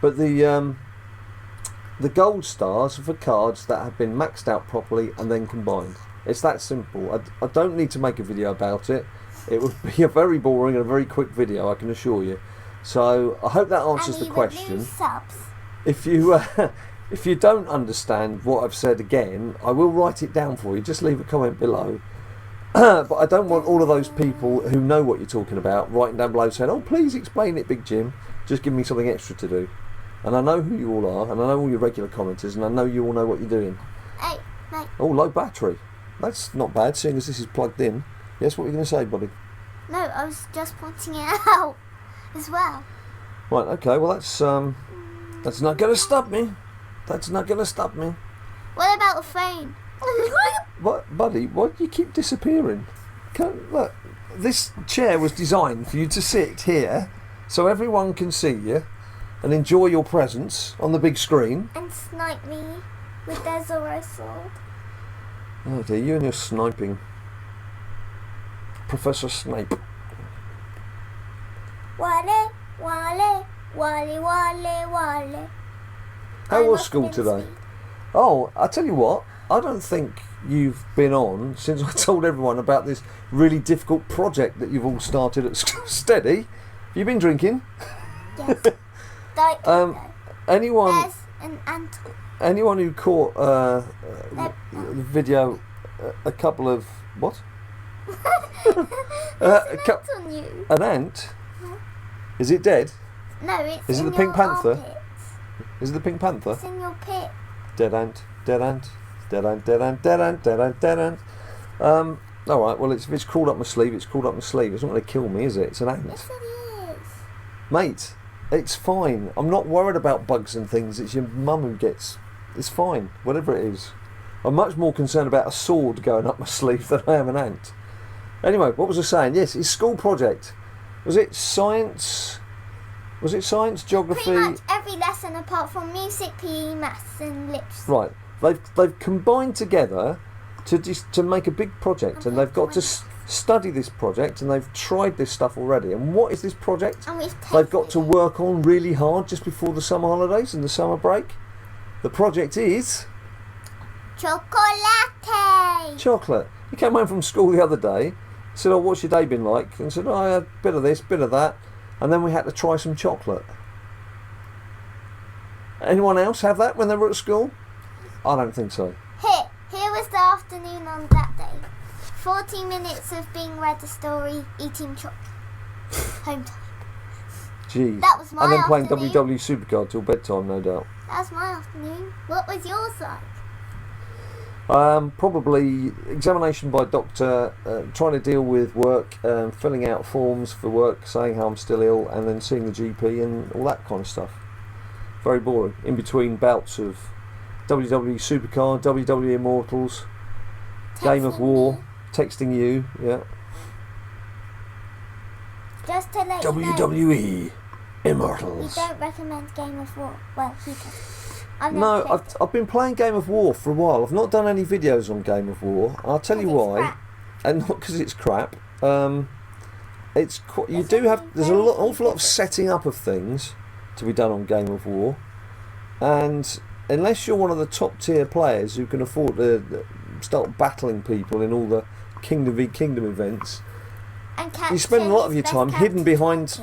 But the gold stars are for cards that have been maxed out properly and then combined. It's that simple. I don't need to make a video about it. It would be a very boring and a very quick video, I can assure you. So I hope that answers the question. Subs. If you don't understand what I've said again, I will write it down for you. Just leave a comment below. But I don't want all of those people who know what you're talking about writing down below saying, "Oh, please explain it, Big Jim." Just give me something extra to do. And I know who you all are, and I know all your regular commenters, and I know you all know what you're doing. Hey, mate. Oh, low battery. That's not bad, seeing as this is plugged in. Yes, what were you going to say, buddy? No, I was just pointing it out as well. Right, okay, well that's not going to stop me. That's not going to stop me. What about the phone? What, buddy, why do you keep disappearing? Look, this chair was designed for you to sit here so everyone can see you and enjoy your presence on the big screen. And snipe me with their Zorro sword. Oh dear, you and your sniping. Professor Snape. Wale, wale, wale, wale, wale. How was school today? Oh, I tell you what, I don't think you've been on since I told everyone about this really difficult project that you've all started at school. Steady? Have you been drinking? Yes. Anyone who caught the video, a couple of what? On you. An ant? Huh? Is it dead? No, it's Is it in the Pink your Panther? armpits. Is it the Pink Panther? It's in your pit. Dead ant, dead ant, dead ant, dead ant, dead ant, dead ant, dead ant. Alright, well if it's crawled up my sleeve, it's crawled up my sleeve. It's not going to kill me, is it? It's an ant. Yes, it is. Mate, it's fine. I'm not worried about bugs and things. It's your mum who gets... It's fine, whatever it is. I'm much more concerned about a sword going up my sleeve than I am an ant. Anyway, what was I saying? Yes, his school project. Was it science? Was it science, geography? Pretty much every lesson apart from music, PE, maths and literacy. Right. They've combined together to make a big project, and they've got to study this project, and they've tried this stuff already. And what is this project? And They've got to work on really hard just before the summer holidays and the summer break. The project is chocolate. Chocolate. He came home from school the other day, said, "Oh, what's your day been like?" And said, "Oh, I had a bit of this, bit of that," and then we had to try some chocolate. Anyone else have that when they were at school? I don't think so. Here was the afternoon on that day. 40 minutes of being read a story, eating chocolate. Home time. Jeez. That was my And then playing afternoon. WWE SuperCard till bedtime, no doubt. That was my afternoon. What was yours like? Probably examination by doctor, trying to deal with work, filling out forms for work, saying how I'm still ill, and then seeing the GP and all that kind of stuff. Very boring. In between bouts of WWE SuperCard, WWE Immortals, Game of War, texting you, yeah. Just to let you know, WWE we Immortals. don't recommend Game of War. Well, he does. I've never No, played I've been playing Game of War for a while. I've not done any videos on Game of War. I'll tell you It's why, crap. and not because it's crap. It's you It's do have. only There's an very awful lot of specific. setting up of things to be done on Game of War, and unless you're one of the top tier players who can afford to start battling people in all the Kingdom v Kingdom events, And you spend a lot of your time hidden behind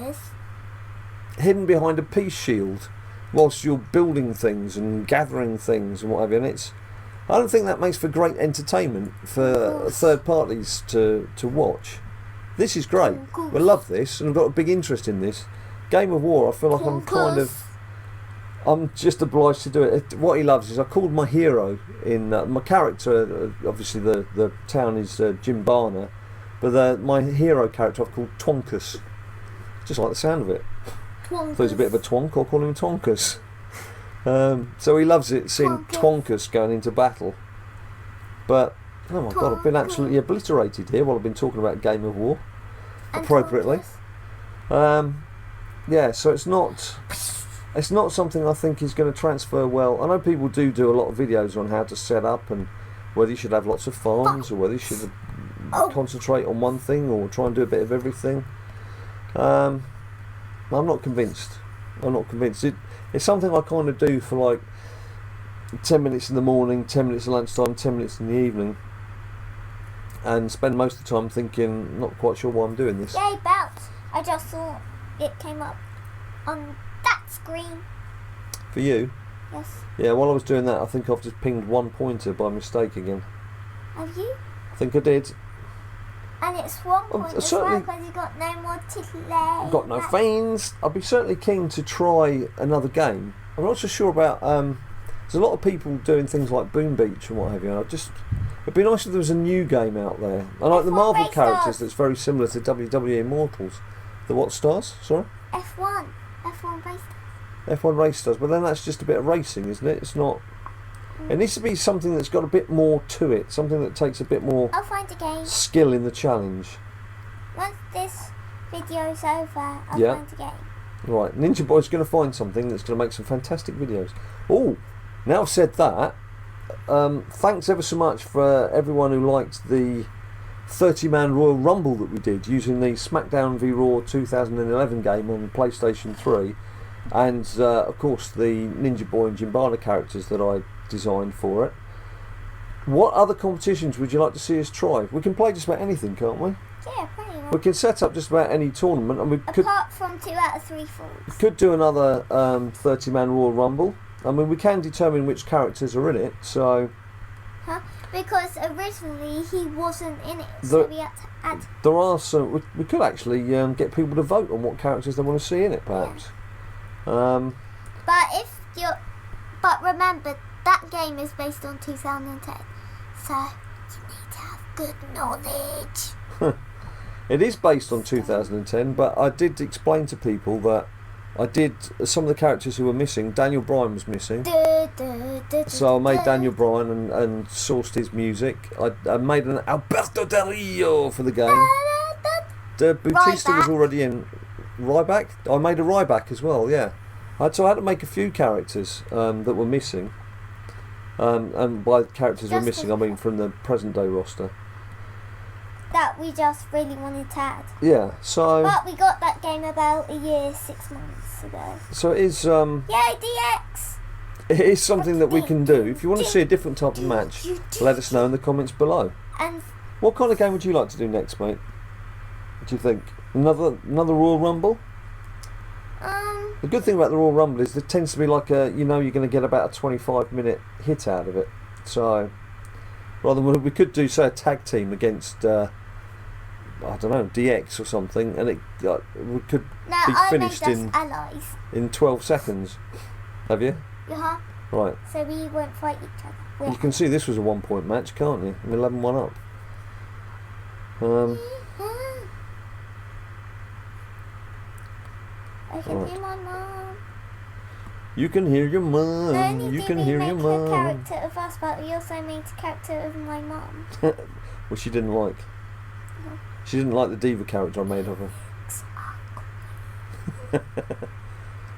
a peace shield whilst you're building things and gathering things and what have you. And I don't think that makes for great entertainment for third parties to watch. This is great. We love this, and I've got a big interest in this. Game of War, I feel like I'm just obliged to do it. What he loves is I called my hero in my character. Obviously, the town is Jim Barner, but my hero character I've called Tonkus. Just like the sound of it. Thought he's a bit of a twonk. I'll call him Tonkus. So he loves it seeing Tonkus going into battle. But oh my god, I've been absolutely obliterated here while I've been talking about Game of War appropriately. Yeah, so it's not something I think is going to transfer well. I know people do a lot of videos on how to set up and whether you should have lots of farms or whether you should concentrate on one thing or try and do a bit of everything. I'm not convinced. It's something I kind of do for like 10 minutes in the morning, 10 minutes at lunchtime, 10 minutes in the evening, and spend most of the time thinking, not quite sure why I'm doing this. Yay, bounce! I just saw it came up on that screen. For you? Yes. Yeah, while I was doing that, I think I've just pinged one pointer by mistake again. Have you? I think I did. And it's 1 point as well certainly- because you got no more to play. I've got no veins. I'd be certainly keen to try another game. I'm not so sure about. There's a lot of people doing things like Boom Beach and what have you. And it'd be nice if there was a new game out there. I like the F1 Marvel Race characters Stars. that's very similar to WWE Immortals. The what stars? Sorry? F1 race. F1 race stars. But then that's just a bit of racing, isn't it? It's not. It needs to be something that's got a bit more to it. Something that takes a bit more I'll find a game. skill in the challenge. Once this video's over, I'll Yeah. find a game. Right, Ninja Boy's going to find something that's going to make some fantastic videos. Oh, now I've said that, thanks ever so much for everyone who liked the 30-man Royal Rumble that we did using the SmackDown v Raw 2011 game on PlayStation 3, and of course the Ninja Boy and Jimbana characters that I designed for it. What other competitions would you like to see us try? We can play just about anything, can't we? Yeah, pretty much. We can set up just about any tournament, and we could Apart from 2 out of 3 falls. could do another 30-man Royal Rumble. I mean, we can determine which characters are in it, so Huh? Because originally he wasn't in it, The- so we had to add. there are some. We could actually get people to vote on what characters they want to see in it, perhaps. But remember, that game is based on 2010, so you need to have good knowledge. It is based on 2010, but I did explain to people that some of the characters who were missing. Daniel Bryan was missing. So I made Daniel Bryan and sourced his music. I made an Alberto Del Rio for the game. The Bautista was already in. Ryback? I made a Ryback as well, yeah. So I had to make a few characters that were missing. And by characters were missing, I mean from the present day roster. That we just really wanted to add. Yeah, so... But we got that game about a year, 6 months ago. So it is... Yay, DX! It is something that we can do. If you want to see a different type of match, let us know in the comments below. And what kind of game would you like to do next, mate? What do you think? Another Royal Rumble? The good thing about the Royal Rumble is there tends to be like a, you know, you're going to get about a 25-minute hit out of it. So, rather than we could do, say, a tag team against, I don't know, DX or something, and we could be finished in 12 seconds. Have you? Yeah. Right. So we won't fight each other. You can see this was a 1-point match, can't you? I'm 11-1 up. I can hear my mum. You can hear your mum. You can hear your mum. A character of us, but we also made a character of my mum. Well, she didn't like. She didn't like the diva character I made of her.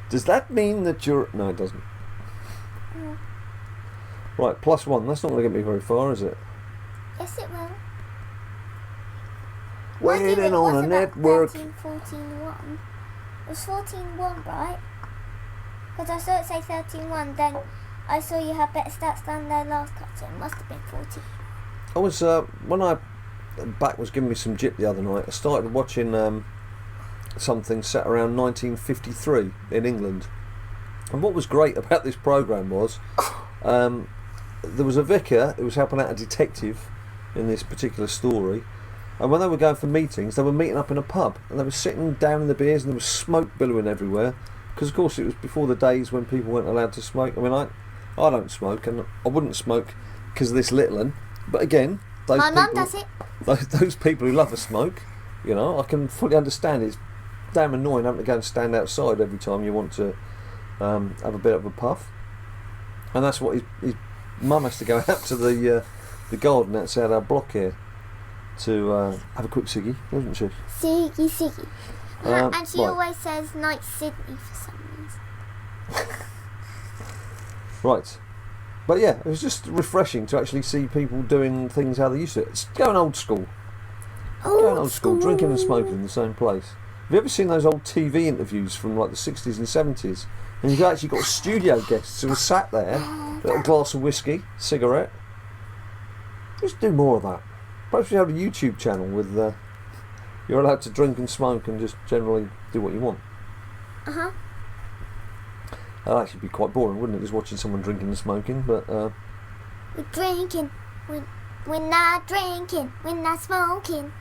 Does that mean that you're... No, it doesn't. Right, +1. That's not going to get me very far, is it? Yes, it will. Waiting on a network. 13, 14, 1. It was 14-1, right? Because I saw it say 13-1, then I saw you had better stats than their last cut, so it must have been 14. I was, when I back was giving me some jip the other night, I started watching something set around 1953 in England. And what was great about this programme was, there was a vicar who was helping out a detective in this particular story. And when they were going for meetings, they were meeting up in a pub, and they were sitting down in the beers, and there was smoke billowing everywhere. Because of course it was before the days when people weren't allowed to smoke. I mean, I don't smoke, and I wouldn't smoke because of this little one. But again, my mum does it. Those people who love a smoke, you know, I can fully understand. It's damn annoying having to go and stand outside every time you want to have a bit of a puff. And that's what his mum has to go out to the garden outside our block here to have a quick ciggy, doesn't she? Siggy. And she right. always says Night Sydney for some reason. Right. But yeah, it was just refreshing to actually see people doing things how they used to. It's going old school. Old school, drinking and smoking in the same place. Have you ever seen those old TV interviews from like the 60s and 70s? And you've actually got studio guests who are sat there, a little glass of whiskey, cigarette. Just do more of that. Perhaps you have a YouTube channel with you're allowed to drink and smoke and just generally do what you want. That'd actually be quite boring, wouldn't it? Just watching someone drinking and smoking, but we're drinking, we're not drinking, we're not smoking.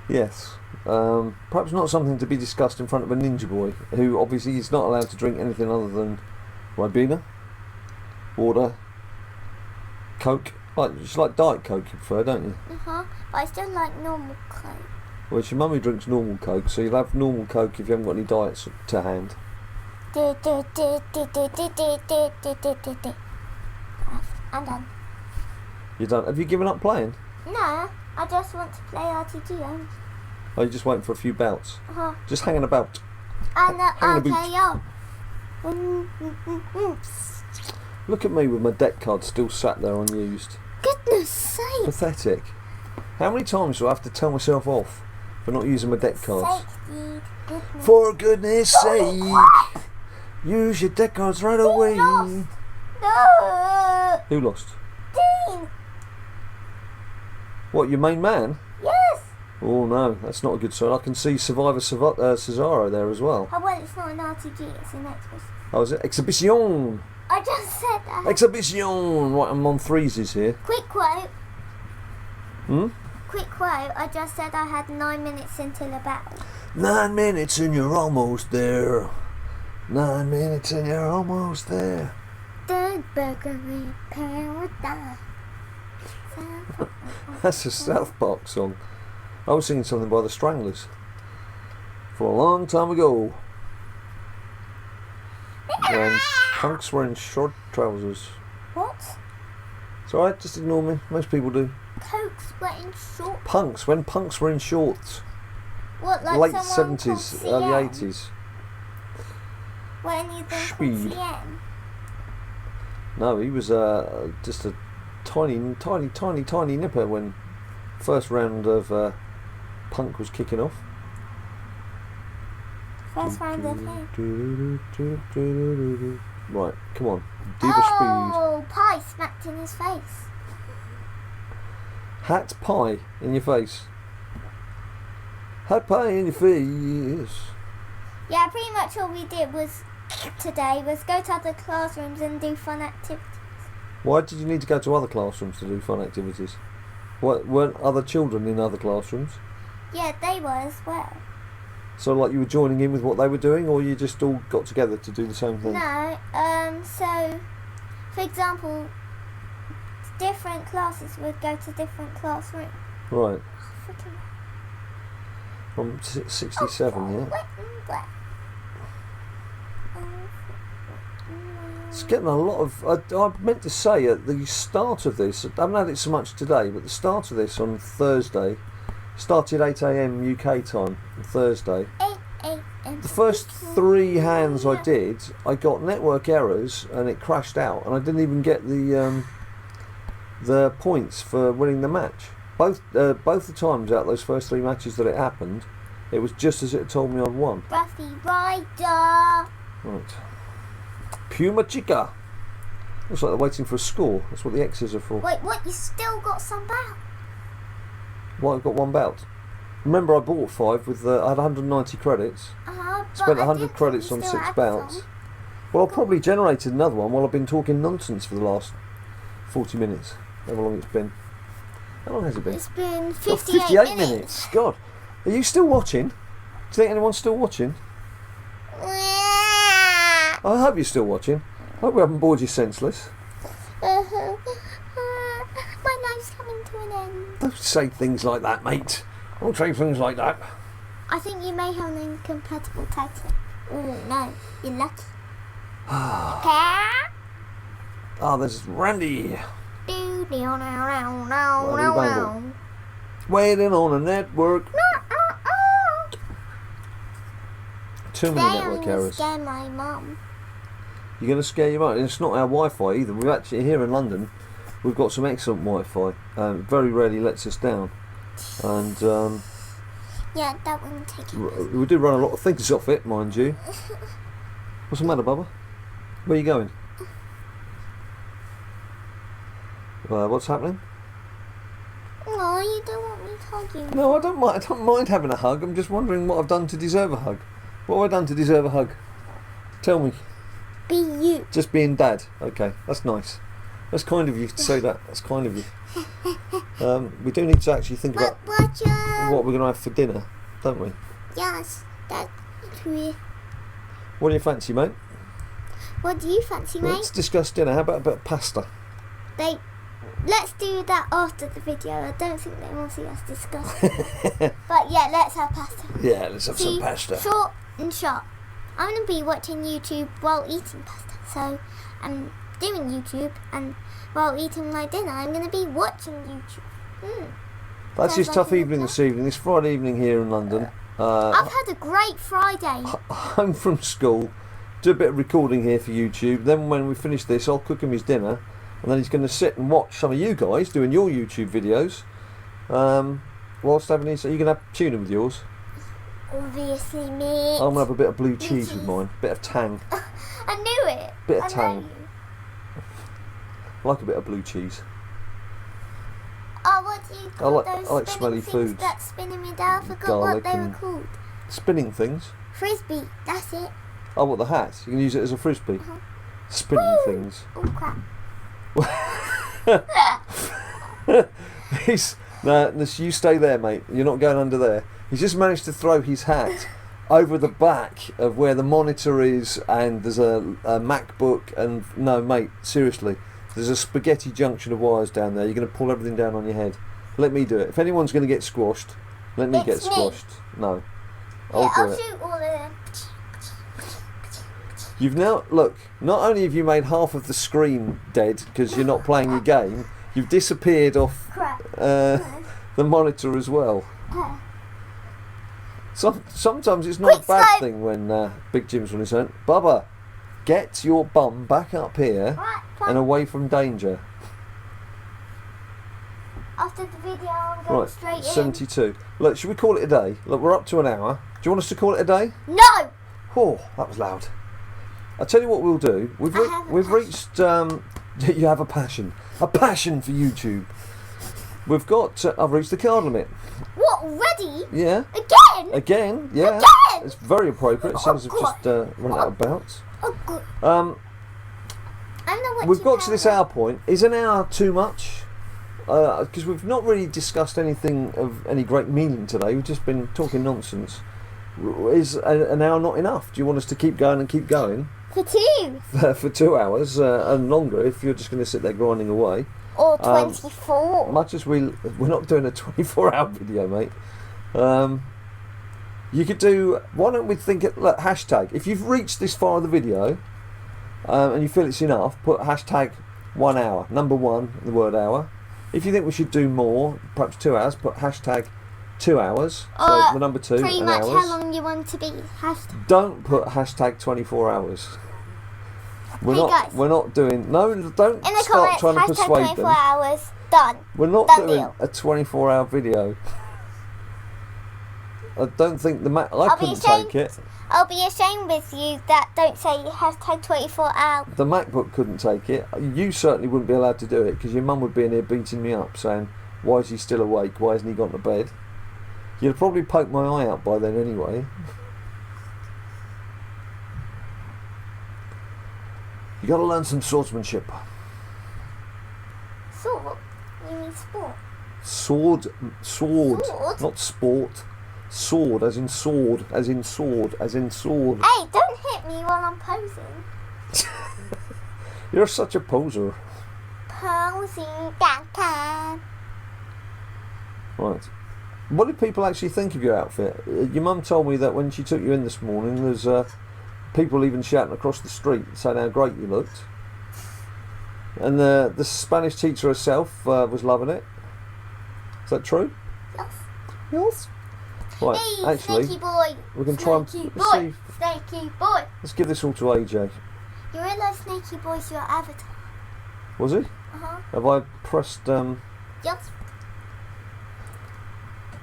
Yes. Perhaps not something to be discussed in front of a ninja boy, who obviously is not allowed to drink anything other than Ribena, water, Coke. Just like Diet Coke you prefer, don't you? But I still like normal Coke. Well, it's your mummy drinks normal Coke, so you'll have normal Coke if you haven't got any diets to hand. I'm done. You're done. Have you given up playing? No, I just want to play RTG. Oh, you're just waiting for a few bouts? Just hanging about. And RKO. Look at me with my deck card still sat there unused. Goodness sake. Pathetic. How many times do I have to tell myself off for not using my deck cards? For goodness sake, use your deck cards right away. Lost. No. Who lost? Dean. What, your main man? Yes. Oh no, that's not a good sign. I can see Survivor Cesaro there as well. Oh well, it's not an RTG, it's an exhibition. Oh, is it? Exhibition! I just said that. Exhibition! Right, I'm on threeses here. Quick quote. Quick quote, I just said I had 9 minutes until a battle. 9 minutes and you're almost there. 9 minutes and you're almost there. The burger in paradise. That's a South Park song. I was singing something by the Stranglers for a long time ago. And Punks wearing short trousers. What? It's alright, just ignore me. Most people do. Cokes wearing short. Punks, when punks were in shorts. What, like Late someone 70s, called early CN? 80s. What, anything called Swede. CN? No, he was just a tiny nipper when first round of Punk was kicking off. First round of him. Right, come on. Diva Oh, pie smacked in his face. speed. Hat pie in your face. Hat pie in your face. Yeah, pretty much all we did was today was go to other classrooms and do fun activities. Why did you need to go to other classrooms to do fun activities? What, weren't other children in other classrooms? Yeah, they were as well. So like you were joining in with what they were doing, or you just all got together to do the same thing? No, so for example, different classes would go to different classrooms. Right. Freaking From 67, yeah? It's getting a lot of... I meant to say at the start of this, I haven't had it so much today, but the start of this on Thursday, started 8 AM UK time on Thursday. 8 a.m. The first 3 hands I did, I got network errors and it crashed out, and I didn't even get the points for winning the match. Both the times out of those first 3 matches that it happened, it was just as it had told me I'd won. Buffy Rider. Right. Puma Chica. Looks like they're waiting for a score. That's what the X's are for. Wait, what? You still got some back? Well, I've got 1 belt. Remember, I bought 5 with I had 190 credits. Spent 100 credits on 6 belts. Well, I've probably generated another one while I've been talking nonsense for the last 40 minutes. How long it's been? How long has it been? It's been Oh, 58 minutes. God. Are you still watching? Do you think anyone's still watching? I hope you're still watching. I hope we haven't bored you senseless. My life's coming to an end. Don't say things like that, mate. Don't say things like that. I think you may have an incompatible title. Oh no, you're lucky. Ah, there's Randy. Do Waiting on a network. Too many network errors. Scare my mum. You're going to scare your mum. It's not our Wi-Fi either. We've actually, here in London, we've got some excellent Wi-Fi. Very rarely lets us down. And Yeah, that wouldn't take it. we do run a lot of things off it, mind you. What's the matter, Bubba? Where are you going? What's happening? No, you don't want me talking. No, I don't mind having a hug. I'm just wondering what I've done to deserve a hug. What have I done to deserve a hug? Tell me. Be you. Just being dad. Okay, that's nice. That's kind of you to say that. That's kind of you. We do need to actually think about what we're going to have for dinner, don't we? Yes, that's true. What do you fancy, mate? What do you fancy, mate? Let's discuss dinner. How about a bit of pasta? Let's do that after the video. I don't think they will see us discuss. But yeah, let's have pasta. Yeah, let's have some pasta. Short and sharp. I'm going to be watching YouTube while eating pasta. So I'm doing YouTube, and while eating my dinner, I'm going to be watching YouTube. That's his tough evening this evening. This Friday evening here in London. I've had a great Friday. Home from school. Do a bit of recording here for YouTube. Then when we finish this, I'll cook him his dinner. And then he's going to sit and watch some of you guys doing your YouTube videos. Whilst having his... Are you going to have tuna with yours? Obviously, mate. I'm going to have a bit of blue cheese with mine. Bit of tang. I knew it. Bit of tang. I like a bit of blue cheese. Oh, what do you call those I like spinning smelly things foods. that spin in me down? I forgot Garlic what they were and called. Spinning things. Frisbee, that's it. Oh, what, the hat? You can use it as a frisbee. Spinning Woo! things. Oh, crap. You stay there, mate. You're not going under there. He's just managed to throw his hat over the back of where the monitor is, and there's a MacBook, and no, mate, seriously, there's a spaghetti junction of wires down there. You're going to pull everything down on your head. Let me do it. If anyone's going to get squashed, let me get squashed. No, I'll do it. Shoot all of them. You've now look. Not only have you made half of the screen dead because you're not playing your game, you've disappeared off the monitor as well. Sometimes it's not a bad thing when Big Jim's on his own. Bubba, get your bum back up here and away from danger. After the video, I'm going straight in. 72. Look, should we call it a day? Look, we're up to an hour. Do you want us to call it a day? No! Oh, that was loud. I'll tell you what we'll do. We've reached... you have a passion. A passion for YouTube. We've got... I've reached the card limit. What, already? Yeah. Again? Yeah. Again? It's very appropriate. As soon as I've just run out of bounce. Oh, good. We've got to this hour point. Is an hour too much? Because we've not really discussed anything of any great meaning today. We've just been talking nonsense. Is an hour not enough? Do you want us to keep going and keep going? For 2. For 2 hours and longer if you're just going to sit there grinding away. Or 24. Much as we're not doing a 24-hour video, mate. You could do... Why don't we think... Look, hashtag. If you've reached this far of the video and you feel it's enough, put hashtag 1 hour. Number 1, the word hour. If you think we should do more, perhaps 2 hours, put hashtag 2 hours. So the number 2 pretty and much hours. how long you want to be. Hashtag. Don't put hashtag 24 hours. Guys. We're not doing... No, don't In the start comments, trying to hashtag persuade 24 them. hours. Done. We're not Done doing deal. a 24-hour video. I don't think I couldn't take it. I'll be ashamed with you that don't say hashtag 24 hours. The MacBook couldn't take it. You certainly wouldn't be allowed to do it because your mum would be in here beating me up saying, why is he still awake? Why hasn't he gone to bed? You'd probably poke my eye out by then anyway. You got to learn some swordsmanship. Sword? You mean sport? Sword, Sword? not sport. Sword, as in sword, as in sword, as in sword. Hey, don't hit me while I'm posing. You're such a poser. Posing, that Right. What did people actually think of your outfit? Your mum told me that when she took you in this morning, there's people even shouting across the street saying how great you looked. And the Spanish teacher herself was loving it. Is that true? Yes. Yes. Right, Hey, actually, Snaky boy. we can try and Snaky let's boy. see. Snaky boy. Let's give this all to AJ. You realise Snaky boy's your avatar? Was he? Uh-huh. Have I pressed Yes.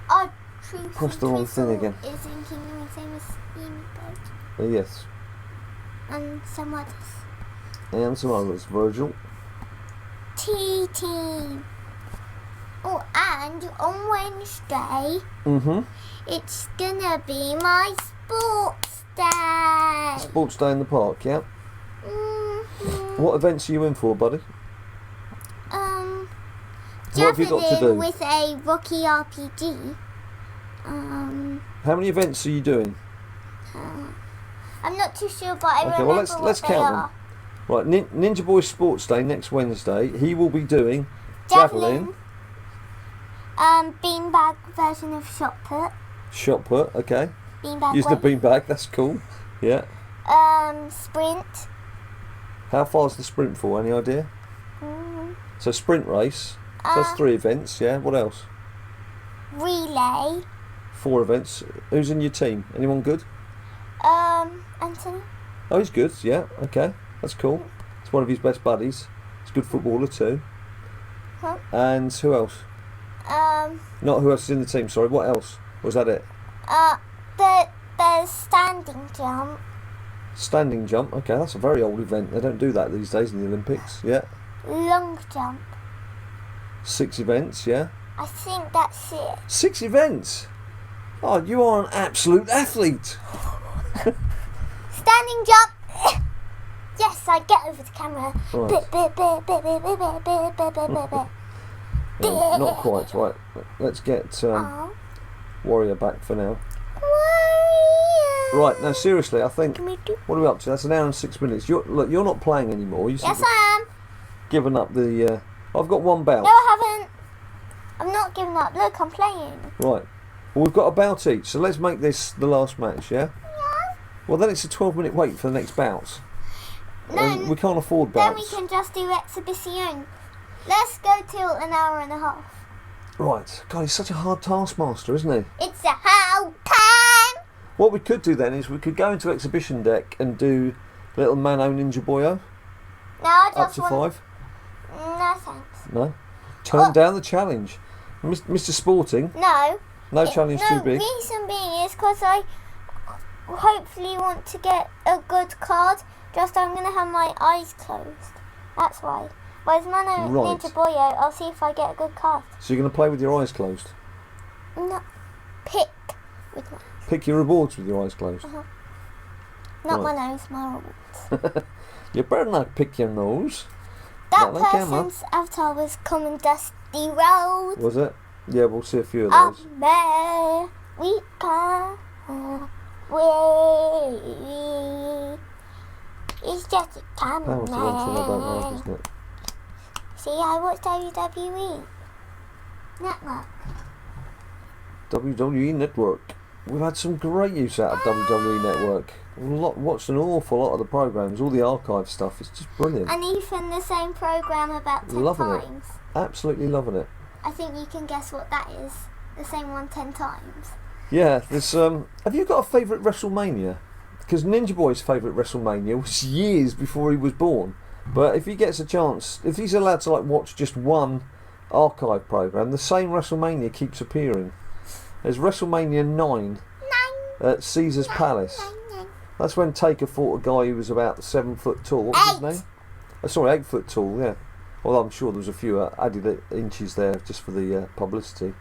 Our truth Press the wrong thing again. Is in Kingdom and same as Emo yes. and some others. And some others. Virgil. T-Team. Oh, and on Wednesday, Mm-hmm. it's gonna be my sports day. Sports day in the park, yeah? Mm-hmm. What events are you in for, buddy? What have you got to do? Javelin with a Rocky RPG. How many events are you doing? I'm not too sure, but I Okay, remember well let's what they count are. them. Right, Ninja Boy Sports Day next Wednesday. He will be doing javelin, Beanbag version of shot put. shot put. Okay, Beanbag. use the beanbag. That's cool. Yeah. Sprint. How far's the sprint for? Any idea? So sprint race. So that's 3 events. Yeah. What else? Relay. 4 events. Who's in your team? Anyone good? Anthony. Oh, he's good. Yeah. Okay, that's cool. It's one of his best buddies. He's a good footballer too. Huh? And who else? Not who else is in the team. Sorry. What else? Was that it? The standing jump. Standing jump. Okay, that's a very old event. They don't do that these days in the Olympics. Yeah. Long jump. 6 events. Yeah. I think that's it. 6 events. Oh, you are an absolute athlete. Standing jump. Yes, I get over the camera. Right. No, not quite. Right. Let's get Warrior back for now. Right. Now, seriously, I think. What are we up to? That's an hour and 6 minutes. Look, you're not playing anymore. You seem Yes, to I am. given up the. I've got 1 bout. No, I haven't. I'm not giving up. Look, I'm playing. Right. Well, we've got a bout each, so let's make this the last match, yeah? Yeah. Well, then it's a 12-minute wait for the next bouts. No, we can't afford then we belts. can just do exhibition. Let's go till an hour and a half. Right. God, he's such a hard taskmaster, isn't he? It's a how time. What we could do then is we could go into exhibition deck and do little Mano Ninja Boyo. No, I Up just to want... 5. No, thanks. No. Turn down the challenge. Mr. Sporting. No. No challenge too big. The reason being is because I hopefully want to get a good card. Just I'm going to have my eyes closed. That's why. Whereas Mano Right. Ninja Boyo, I'll see if I get a good card. So you're going to play with your eyes closed. No. Pick with my... Pick your rewards with your eyes closed. Not Right. my nose, my rewards. You better not pick your nose. That Not on camera. person's avatar was Common Dusty Road. Was it? Yeah, we'll see a few of Up those. there we come. It's just a That was the one thing I don't like, isn't it? See, I watch WWE Network. WWE Network. We've had some great use out of WWE Network. Watched an awful lot of the programs, all the archive stuff. It's just brilliant. And even the same program about 10 Loving it. times. Absolutely loving it. I think you can guess what that is. The same one 10 times. Yeah, there's have you got a favourite WrestleMania? Because Ninja Boy's favourite WrestleMania was years before he was born. But if he gets a chance, if he's allowed to watch just one archive program, the same WrestleMania keeps appearing. There's WrestleMania 9 at Caesar's Palace. That's when Taker fought a guy who was about 7 foot tall. What was his name? Sorry, 8 foot tall. Yeah. Well, I'm sure there was a few added inches there just for the publicity.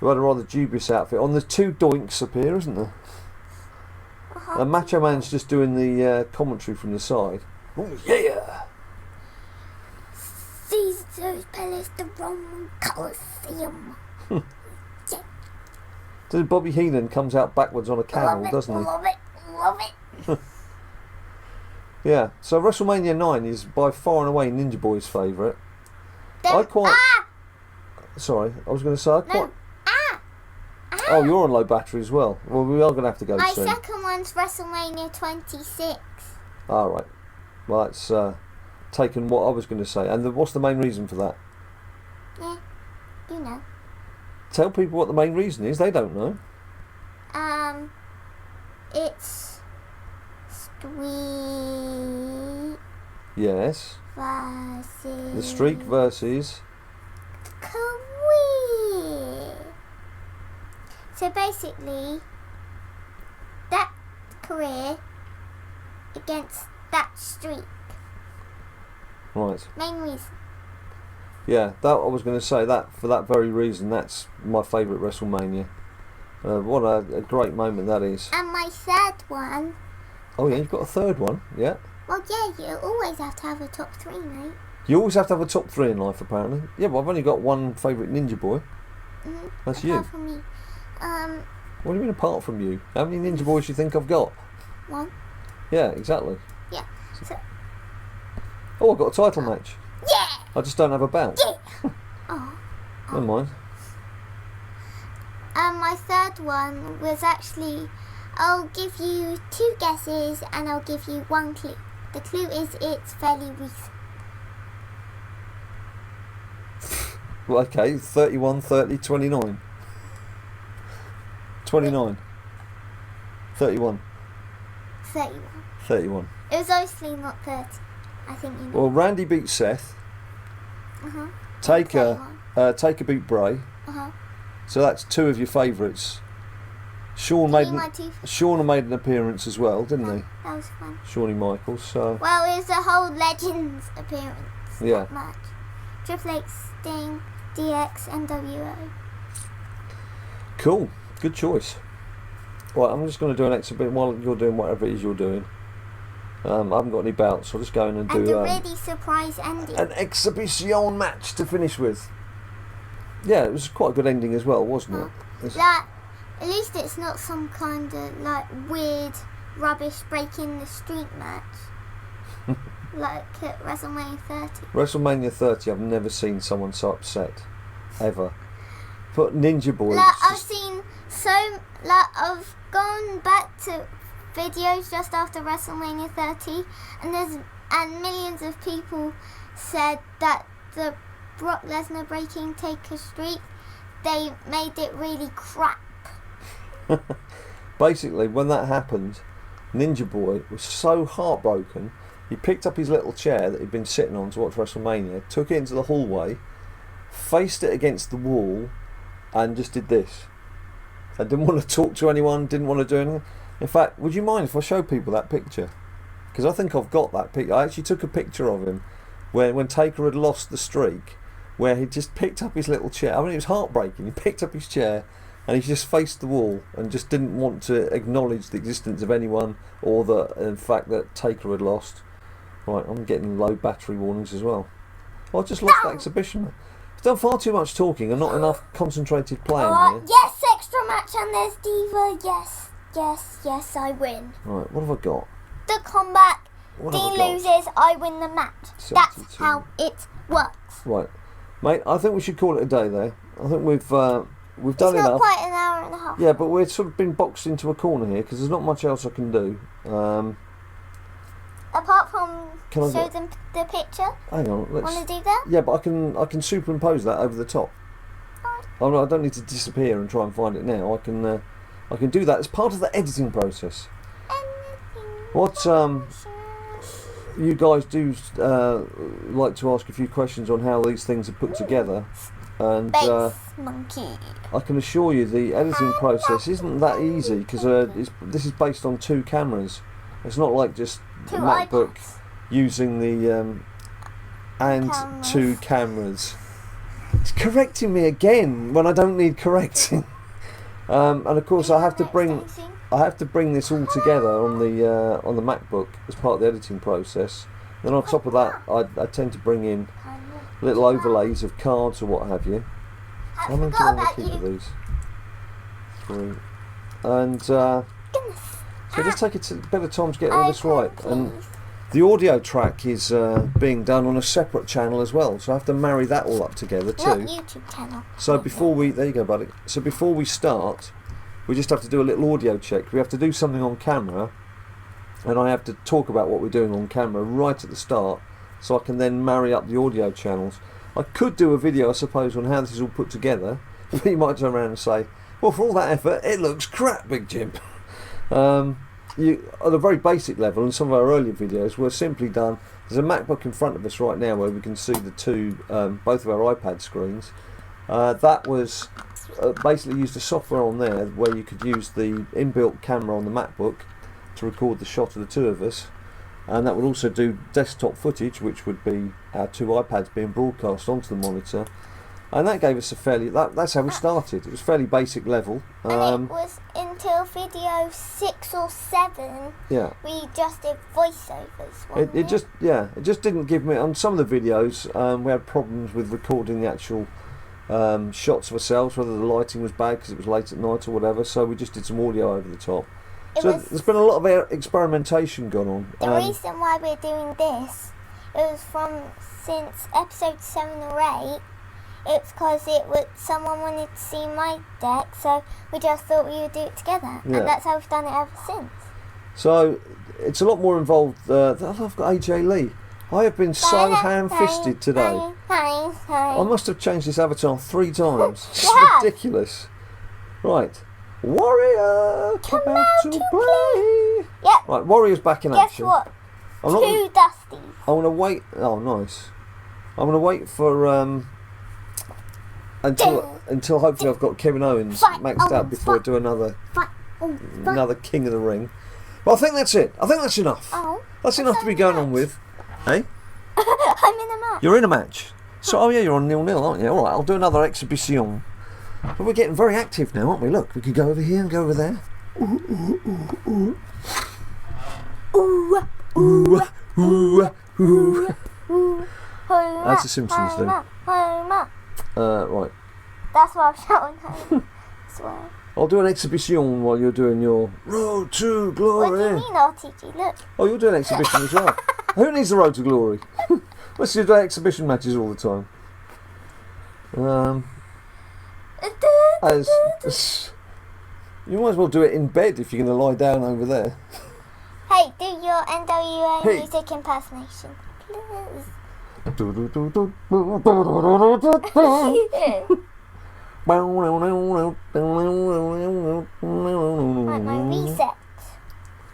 Who had a rather dubious outfit. On the 2 doinks appear, isn't there? And Macho Man's just doing the commentary from the side. Oh yeah! Caesar's Palace, the Roman Colosseum. Then Bobby Heenan comes out backwards on a camel, doesn't he? Love it. Yeah. So WrestleMania 9 is by far and away Ninja Boy's favourite. Then, I quite. Sorry, I was going to say I quite. Oh, you're on low battery as well. Well, we are going to have to go My soon. second one's WrestleMania 26. All right. Well, that's taken what I was going to say. And what's the main reason for that? Yeah, you know. Tell people what the main reason is. They don't know. It's Street Yes. versus The Streak versus. Career. So basically, that career against that streak. Right. Main reason. Yeah, that I was going to say that for that very reason. That's my favourite WrestleMania. What a great moment that is. And my third one. Oh yeah, you've got a third one. Yeah. Well, yeah, you always have to have a top 3, mate. You always have to have a top 3 in life, apparently. Yeah, but I've only got one favourite Ninja Boy. Mm-hmm. That's Apart you. from me. What do you mean apart from you? How many Ninja Boys do you think I've got? 1. Yeah, exactly. Yeah. So, Oh, I've got a title match. yeah. I just don't have a belt. Yeah. Oh. Never mind. My third one was actually, I'll give you 2 guesses and I'll give you 1 clue. The clue is it's fairly recent. Well, okay, 31, 30, 29. 29. 31. 31. 31. It was obviously not 30. I think you know. Well, Randy beat Seth. Uh-huh. Taker 31. Taker beat Bray. Uh-huh. So that's 2 of your favourites. Shawn Give made me my 2. Shawn made an appearance as well, didn't he? That was fun. Shawnee Michaels. So Well, it was a whole Legends appearance. Yeah. That match. Triple H, Sting, DX, NWO. cool. Good choice. Right, I'm just going to do an exhibition while you're doing whatever it is you're doing. I haven't got any belts, so I'll just go in and And do a really surprise ending. an exhibition match to finish with. Yeah, it was quite a good ending as well, wasn't it? It's- Like, at least it's not some kind of weird rubbish breaking the street match. Like at WrestleMania 30. WrestleMania 30, I've never seen someone so upset. Ever. But Ninja Boy. Like I've seen I've gone back to videos just after WrestleMania 30, and millions of people said that the Brock Lesnar breaking Taker streak, they made it really crap. Basically, when that happened, Ninja Boy was so heartbroken, he picked up his little chair that he'd been sitting on to watch WrestleMania, took it into the hallway, faced it against the wall, and just did this. I didn't want to talk to anyone, didn't want to do anything. In fact, would you mind if I show people that picture? Because I think I've got that picture. I actually took a picture of him when Taker had lost the streak, where he just picked up his little chair. I mean, it was heartbreaking. He picked up his chair and he just faced the wall and just didn't want to acknowledge the existence of anyone or the fact that Taker had lost. Right, I'm getting low battery warnings as well. I just lost that exhibition, man. I've done far too much talking and not enough concentrated playing here. Yes, extra match and there's Diva. Yes, I win. Right, what have I got? The comeback. What have Dean I got? loses, I win the match. 72. That's how it works. Right, mate, I think we should call it a day there. I think we've done It's not enough. quite an hour and a half. Yeah, but we've sort of been boxed into a corner here because there's not much else I can do. Apart from Can I show get- them the picture. Hang on, let's. Want to do that? Yeah, but I can superimpose that over the top. Oh no, I don't need to disappear and try and find it now. I can do that as part of the editing process. What you guys do like to ask a few questions on how these things are put together, and Bass monkey. I can assure you the editing process isn't that easy because this is based on 2 cameras. It's not like just Two a MacBook iPads. using the and Cameras. 2 cameras. It's correcting me again when I don't need correcting. And of course I have to bring this all together on the MacBook as part of the editing process. Then on top of that, I tend to bring in little overlays of cards or what have you. I How many do I forgot want to about keep of you. these? 3. And so Goodness. just take a bit of time to get all I this right. can And please. the audio track is being done on a separate channel as well, so I have to marry that all up together Not too. YouTube channel. So before we, there you go, buddy. So before we start, we just have to do a little audio check. We have to do something on camera, and I have to talk about what we're doing on camera right at the start, so I can then marry up the audio channels. I could do a video, I suppose, on how this is all put together, but you might turn around and say, well, for all that effort, it looks crap, Big Jim. At a very basic level, and some of our earlier videos were simply done. There's a MacBook in front of us right now where we can see the two, both of our iPad screens. That was basically used a software on there where you could use the inbuilt camera on the MacBook to record the shot of the 2 of us, and that would also do desktop footage, which would be our 2 iPads being broadcast onto the monitor. And that gave us a fairly, that's how we started. It was fairly basic level. And it was until video 6 or 7. Yeah. We just did voiceovers. It just didn't give me, on some of the videos we had problems with recording the actual shots of ourselves, whether the lighting was bad because it was late at night or whatever, so we just did some audio over the top. There's been a lot of experimentation gone on. The reason why we're doing this, it was since episode 7 or 8. It's because someone wanted to see my deck, so we just thought we would do it together, Yeah. and that's how we've done it ever since. So it's a lot more involved. I've got AJ Lee. I have been so ham-fisted today. I must have changed this avatar 3 times. It's Yeah. ridiculous. Right. Warrior, come out to play. Yep. Right, Warrior's back in Guess action. what? I'm not 2 Dusties. I'm gonna wait. Oh, nice. I'm gonna wait for until hopefully I've got Kevin Owens maxed out before I do another King of the Ring. But I think that's it. I think that's enough. Oh. That's enough to be going on with. Hey, I'm in a match. you're in a match. So oh yeah, you're on 0-0, aren't you? All right, I'll do another exhibition. But we're getting very active now, aren't we? Look, we could go over here and go over there. Ooh, ooh. That's the Simpsons thing. Homer. Right. That's what I'm shouting at. I swear. I'll do an exhibition while you're doing your Road to What do you Glory. mean, RTG? Look. Oh, you'll do an exhibition as well. Who needs the Road to Glory? Let's do exhibition matches all the time. You might as well do it in bed if you're going to lie down over there. Hey, do your NWA Hey. music impersonation, please. Right, my reset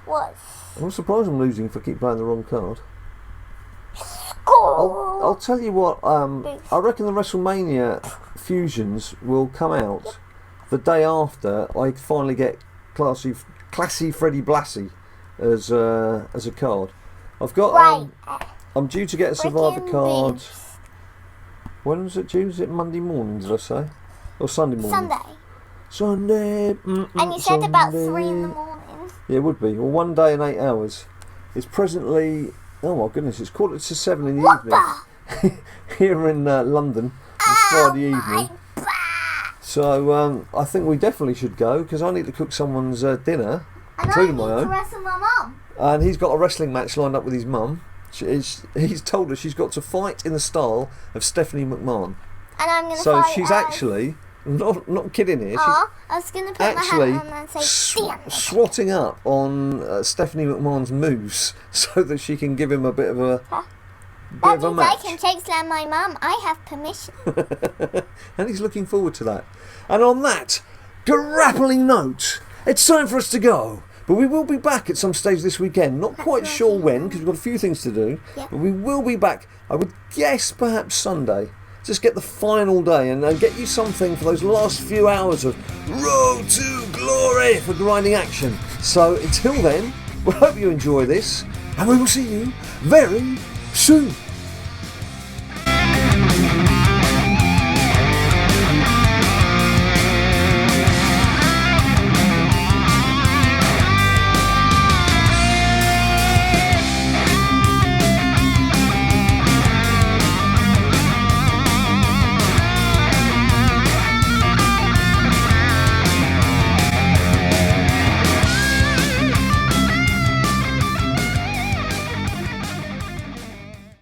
was I'm surprised I'm losing if I keep playing the wrong card. score. I'll tell you what, I reckon the WrestleMania fusions will come out the day after I finally get classy Freddie Blassie as a card. I've got Right. I'm due to get a Survivor Freaking card. boobs. When was it due? Is it Monday morning, did I say? Or Sunday morning? Sunday. And you said about 3 in the morning. Yeah, it would be. Well, 1 day and 8 hours. It's presently, oh my goodness, it's 7:15 in the What evening here in London on Friday evening. So I think we definitely should go because I need to cook someone's dinner, And including I my need own. to wrestle my mum. And he's got a wrestling match lined up with his mum. He's told her she's got to fight in the style of Stephanie McMahon. And I'm going to So fight she's as... actually, not kidding here, she's I was going to put actually my hat on and say, damn it. swatting up on Stephanie McMahon's moves so that she can give him a bit of a That means I match. can choke slam my mum. I have permission. And he's looking forward to that. And on that grappling note, it's time for us to go. But we will be back at some stage this weekend. Not quite sure when, because we've got a few things to do. Yeah. But we will be back, I would guess perhaps Sunday. Just get the final day and get you something for those last few hours of Road to Glory for grinding action. So until then, we hope you enjoy this, and we will see you very soon.